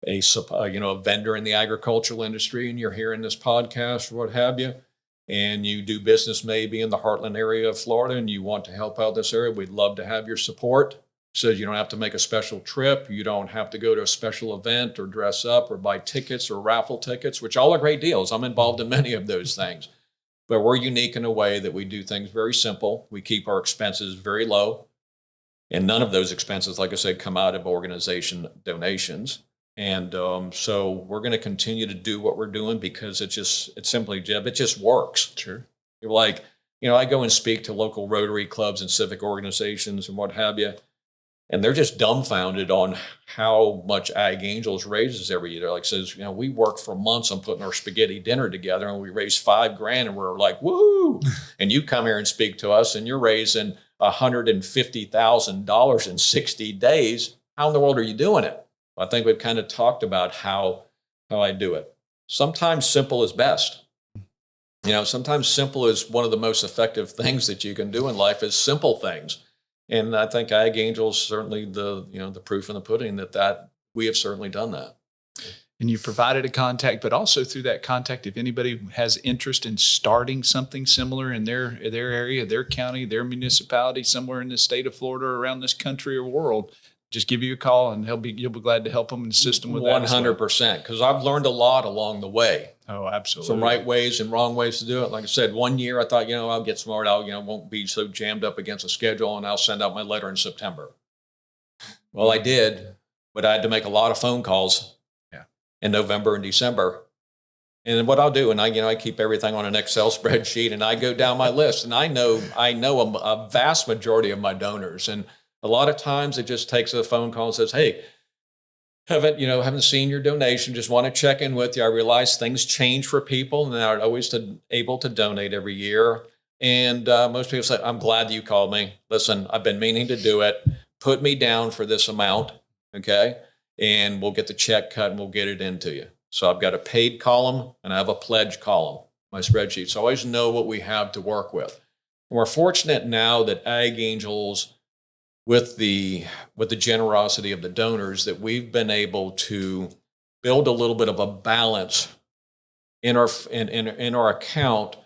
vendor in the agricultural industry and you're hearing this podcast or what have you, and you do business maybe in the Heartland area of Florida and you want to help out this area, we'd love to have your support. So you don't have to make a special trip. You don't have to go to a special event or dress up or buy tickets or raffle tickets, which all are great deals. I'm involved in many of those things. But we're unique in a way that we do things very simple. We keep our expenses very low. And none of those expenses, like I said, come out of organization donations. And so we're going to continue to do what we're doing because it simply, Jeb, it just works. Sure. You're like, I go and speak to local Rotary clubs and civic organizations and what have you, and they're just dumbfounded on how much Ag Angels raises every year. Like says, we work for months on putting our spaghetti dinner together and we raise $5,000 and we're like, woo! And you come here and speak to us and you're raising $150,000 in 60 days. How in the world are you doing it? I think we've kind of talked about how I do it. Sometimes simple is best. Sometimes simple is one of the most effective things that you can do in life is simple things. And I think Ag Angels certainly the proof in the pudding that we have certainly done that. And you provided a contact, but also through that contact, if anybody has interest in starting something similar in their area, their county, their municipality, somewhere in the state of Florida, or around this country or world, just give you a call and you'll be glad to help them and assist them with that. 100%, because I've learned a lot along the way. Oh, absolutely. Some right ways and wrong ways to do it. Like I said, one year I thought, I'll get smart. Won't be so jammed up against a schedule, and I'll send out my letter in September. Well, I did, but I had to make a lot of phone calls in November and December. And what I'll do, and I keep everything on an Excel spreadsheet, and I go down my list, and I know a vast majority of my donors. And a lot of times it just takes a phone call and says, hey, haven't seen your donation, just want to check in with you. I realize things change for people, and they're always able to donate every year. And most people say, I'm glad that you called me. Listen, I've been meaning to do it. Put me down for this amount, okay? And we'll get the check cut and we'll get it into you. So I've got a paid column and I have a pledge column, my spreadsheet. So I always know what we have to work with. And we're fortunate now that Ag Angels, with the generosity of the donors, that we've been able to build a little bit of a balance in our account,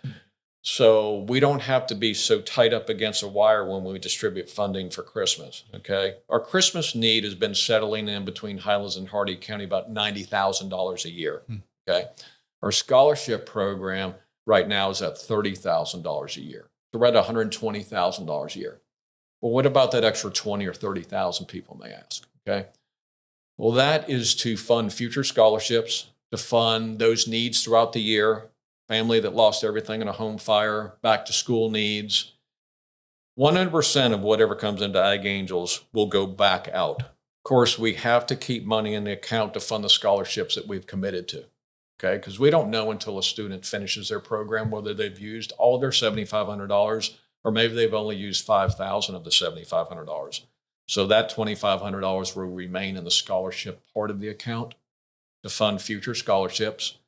so we don't have to be so tight up against a wire when we distribute funding for Christmas. Okay, our Christmas need has been settling in between Highlands and Hardy County about $90,000 a year. Okay, our scholarship program right now is at $30,000 a year. So we're at $120,000 a year. Well, what about that extra 20 or 30,000, people may ask? Okay, well, that is to fund future scholarships, to fund those needs throughout the year. Family that lost everything in a home fire, back to school needs. 100% of whatever comes into Ag Angels will go back out. Of course, we have to keep money in the account to fund the scholarships that we've committed to, okay? Because we don't know until a student finishes their program whether they've used all their $7,500 or maybe they've only used $5,000 of the $7,500. So that $2,500 will remain in the scholarship part of the account to fund future scholarships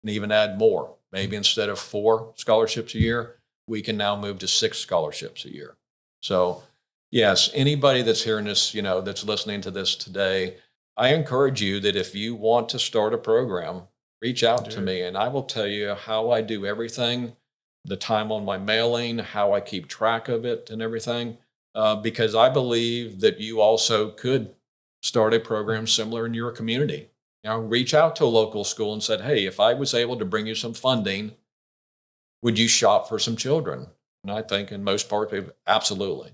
and even add more. Maybe instead of 4 scholarships a year, we can now move to 6 scholarships a year. So yes, anybody that's hearing this, that's listening to this today, I encourage you that if you want to start a program, reach out to me and I will tell you how I do everything, the time on my mailing, how I keep track of it and everything, because I believe that you also could start a program similar in your community. Reach out to a local school and said, hey, if I was able to bring you some funding, would you shop for some children? And I think in most parts, absolutely,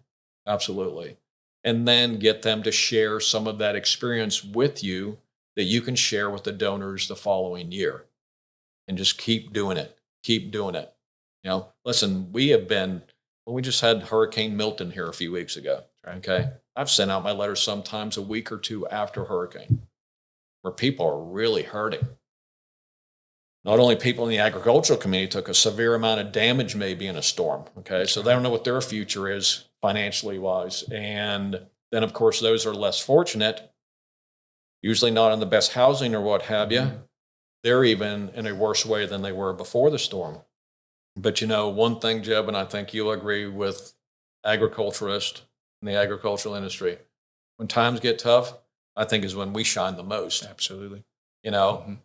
absolutely. And then get them to share some of that experience with you that you can share with the donors the following year. And just keep doing it. Keep doing it. Listen, we just had Hurricane Milton here a few weeks ago. Okay. I've sent out my letters sometimes a week or two after hurricane, where people are really hurting. Not only people in the agricultural community took a severe amount of damage maybe in a storm, okay? So they don't know what their future is financially wise. And then, of course, those are less fortunate, usually not in the best housing or what have you. They're even in a worse way than they were before the storm. But one thing, Jeb, and I think you'll agree with agriculturalists in the agricultural industry, when times get tough, I think is when we shine the most. Absolutely. It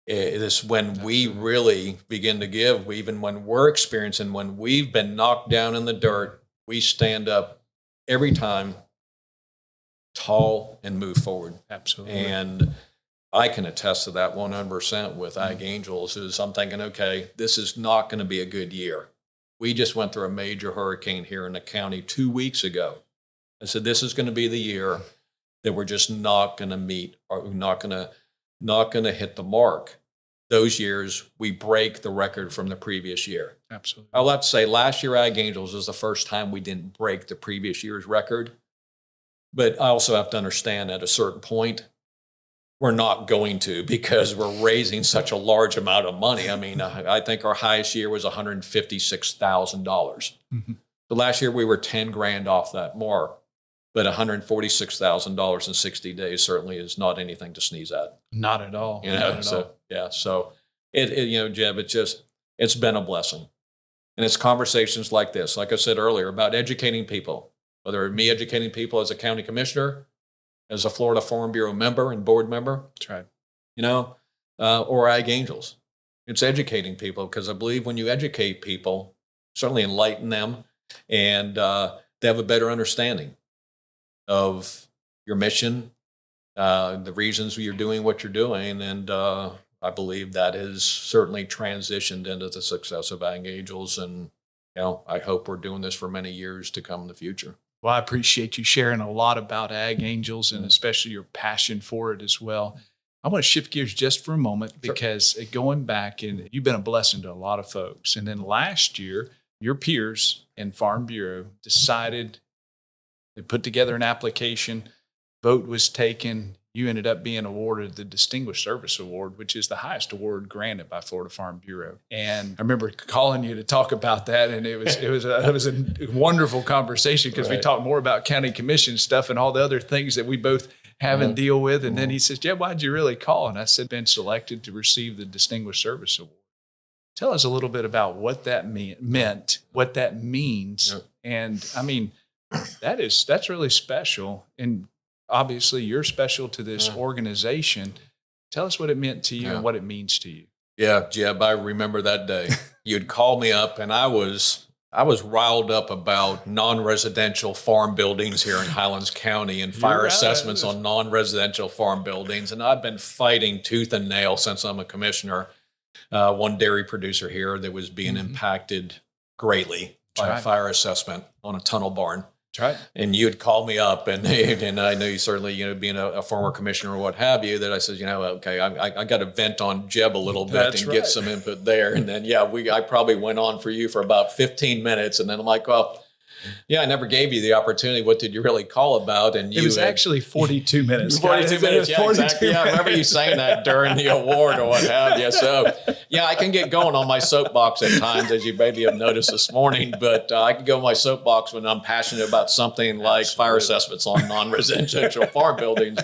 is when we really begin to give. Even when we're experiencing, when we've been knocked down in the dirt, we stand up every time tall and move forward. Absolutely. And I can attest to that 100% with Ag Angels. Is I'm thinking, okay, this is not going to be a good year. We just went through a major hurricane here in the county 2 weeks ago. I said, this is going to be the year that we're just not going to meet, or not going to hit the mark. Those years, we break the record from the previous year. Absolutely. I'll have to say last year, Ag Angels was the first time we didn't break the previous year's record. But I also have to understand at a certain point, we're not going to, because we're raising such a large amount of money. I mean, I think our highest year was $156,000. Mm-hmm. So last year we were 10 grand off that mark, but $146,000 in 60 days certainly is not anything to sneeze at. Not at all. So it Jeb, it's been a blessing. And it's conversations like this, like I said earlier, about educating people, whether me educating people as a county commissioner as a Florida Farm Bureau member and board member, That's right. Or Ag Angels. It's educating people, because I believe when you educate people, certainly enlighten them, and they have a better understanding of your mission, the reasons you're doing what you're doing. And I believe that has certainly transitioned into the success of Ag Angels. And, I hope we're doing this for many years to come in the future. Well, I appreciate you sharing a lot about Ag Angels and especially your passion for it as well. I want to shift gears just for a moment because going back, and you've been a blessing to a lot of folks. And then last year, your peers in Farm Bureau decided, they put together an application, vote was taken. You ended up being awarded the Distinguished Service Award, which is the highest award granted by Florida Farm Bureau. And I remember calling you to talk about that, and it was a wonderful conversation, because we talked more about county commission stuff and all the other things that we both have and deal with. And then he says, "Jeb, why'd you really call?" And I said, "Been selected to receive the Distinguished Service Award." Tell us a little bit about what that meant, what that means. And I mean, that's really special. And obviously you're special to this organization. Tell us what it meant to you and what it means to you. Yeah, Jeb, I remember that day. You'd call me up, and I was riled up about non-residential farm buildings here in Highlands County and fire assessments on non-residential farm buildings. And I've been fighting tooth and nail since I'm a commissioner. One dairy producer here that was being impacted greatly by a fire assessment on a tunnel barn. That's right. And you would call me up, and I know you certainly, being a former commissioner or what have you, that I said, okay, I got to vent on Jeb a little bit and get some input there. And then, I probably went on for you for about 15 minutes. And then I'm like, well, I never gave you the opportunity. What did you really call about? And it was actually 42 minutes. 42 minutes. Yeah, exactly. Yeah, I remember you saying that during the award or what have you. So, I can get going on my soapbox at times, as you maybe have noticed this morning. But I can go on my soapbox when I'm passionate about something like fire assessments on non-residential farm buildings,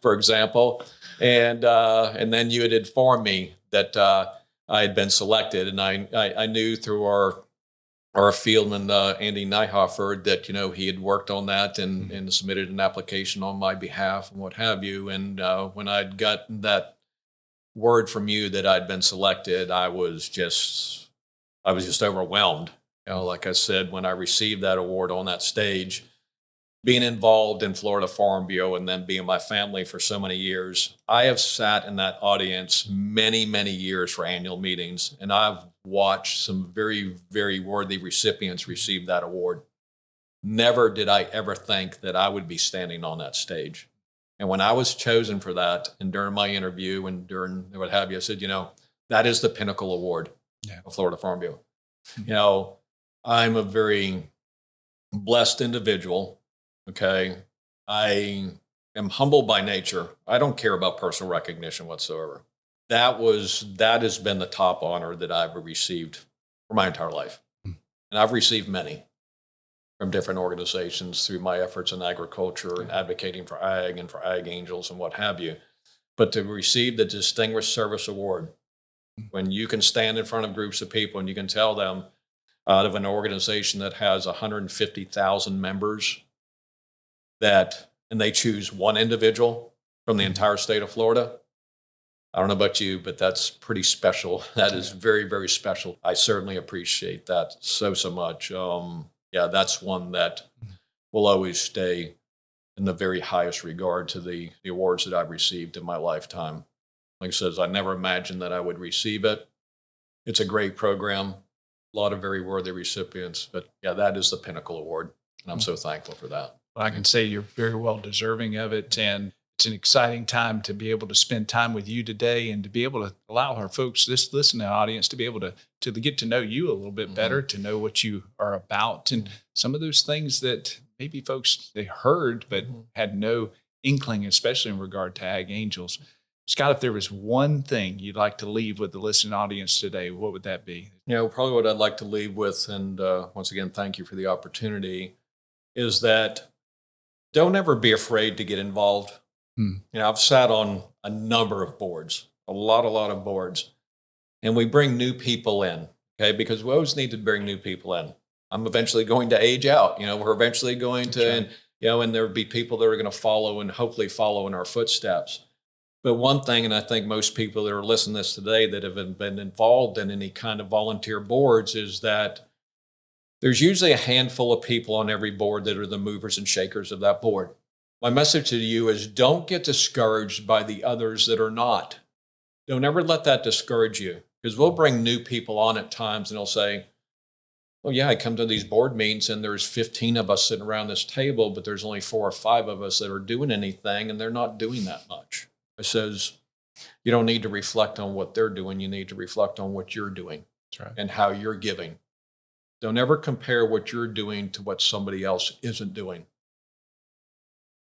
for example. And then you had informed me that I had been selected, and I knew through our fieldman, Andy Nyhofer, that, he had worked on that and submitted an application on my behalf and what have you. And when I'd gotten that word from you that I'd been selected, I was just overwhelmed. Like I said, when I received that award on that stage, being involved in Florida Farm Bureau and then being my family for so many years, I have sat in that audience many, many years for annual meetings, and I've watched some very, very worthy recipients receive that award. Never did I ever think that I would be standing on that stage. And when I was chosen for that, and during my interview and during what have you, I said, that is the pinnacle award of Florida Farm Bureau. I'm a very blessed individual. Okay. I am humble by nature. I don't care about personal recognition whatsoever. That has been the top honor that I've received for my entire life. And I've received many from different organizations through my efforts in agriculture and advocating for ag and for Ag Angels and what have you. But to receive the Distinguished Service Award, when you can stand in front of groups of people and you can tell them out of an organization that has 150,000 members, and they choose one individual from the entire state of Florida. I don't know about you, but that's pretty special. That is very, very special. I certainly appreciate that so much. That's one that will always stay in the very highest regard to the awards that I've received in my lifetime. Like I said, I never imagined that I would receive it. It's a great program, a lot of very worthy recipients, but that is the pinnacle award, and I'm so thankful for that. Well, I can say you're very well deserving of it, and it's an exciting time to be able to spend time with you today and to be able to allow our folks, this listening audience, to be able to get to know you a little bit better, to know what you are about, and some of those things that maybe folks, they heard but had no inkling, especially in regard to Ag Angels. Scott, if there was one thing you'd like to leave with the listening audience today, what would that be? Probably what I'd like to leave with, and once again, thank you for the opportunity, is that don't ever be afraid to get involved. I've sat on a number of boards, a lot of boards, and we bring new people in, okay, because we always need to bring new people in. I'm eventually going to age out. We're eventually going to, and there'll be people that are going to follow and hopefully follow in our footsteps. But one thing, and I think most people that are listening to this today that have been involved in any kind of volunteer boards, is that there's usually a handful of people on every board that are the movers and shakers of that board. My message to you is don't get discouraged by the others that are not. Don't ever let that discourage you, because we'll bring new people on at times and they'll say, well, yeah, I come to these board meetings and there's 15 of us sitting around this table, but there's only 4 or 5 of us that are doing anything, and they're not doing that much. I says, you don't need to reflect on what they're doing. You need to reflect on what you're doing. That's right. And how you're giving. Don't ever compare what you're doing to what somebody else isn't doing.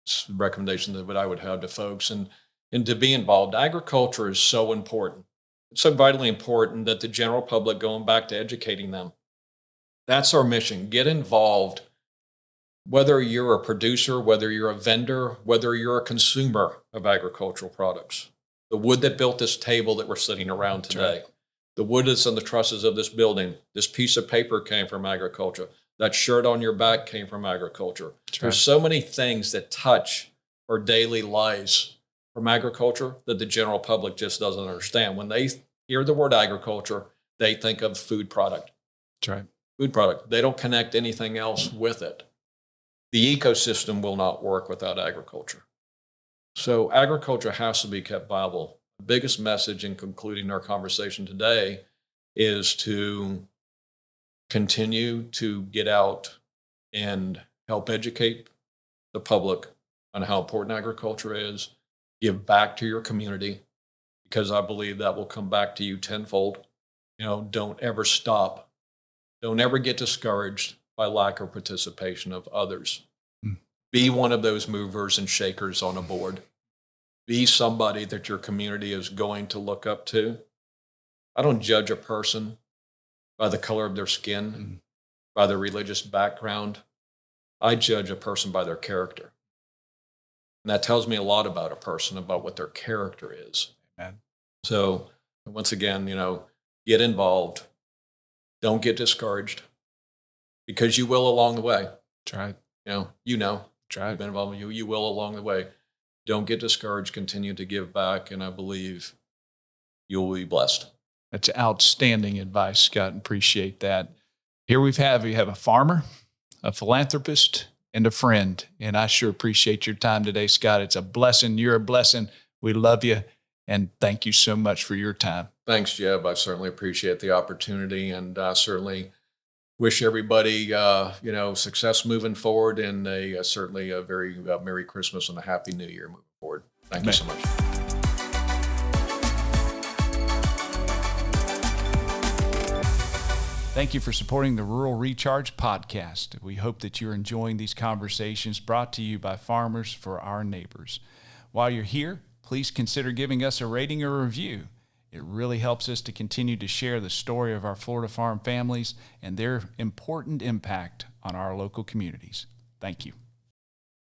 It's the recommendation that I would have to folks. And to be involved. Agriculture is so important. It's so vitally important that the general public, going back to educating them, that's our mission. Get involved, whether you're a producer, whether you're a vendor, whether you're a consumer of agricultural products. The wood that built this table that we're sitting around today, the wood that's on the trusses of this building, this piece of paper came from agriculture. That shirt on your back came from agriculture. There's so many things that touch our daily lives from agriculture that the general public just doesn't understand. When they hear the word agriculture, they think of food product. That's right. Food product. They don't connect anything else with it. The ecosystem will not work without agriculture. So agriculture has to be kept viable. The biggest message in concluding our conversation today is to continue to get out and help educate the public on how important agriculture is. Give back to your community, because I believe that will come back to you tenfold. Don't ever stop. Don't ever get discouraged by lack of participation of others. Be one of those movers and shakers on a board. Be somebody that your community is going to look up to. I don't judge a person by the color of their skin, by their religious background. I judge a person by their character. And that tells me a lot about a person, about what their character is. Amen. So once again, get involved. Don't get discouraged, because you will along the way. That's right. That's right. You've been involved. You will along the way. Don't get discouraged. Continue to give back, and I believe you'll be blessed. That's outstanding advice, Scott. Appreciate that. Here we have a farmer, a philanthropist, and a friend. And I sure appreciate your time today, Scott. It's a blessing. You're a blessing. We love you. And thank you so much for your time. Thanks, Jeb. I certainly appreciate the opportunity, and I certainly wish everybody, success moving forward, and certainly a very Merry Christmas and a Happy New Year moving forward. Thank you so much. Thank you for supporting the Rural Recharge podcast. We hope that you're enjoying these conversations brought to you by farmers for our neighbors. While you're here, please consider giving us a rating or review. It really helps us to continue to share the story of our Florida farm families and their important impact on our local communities. Thank you.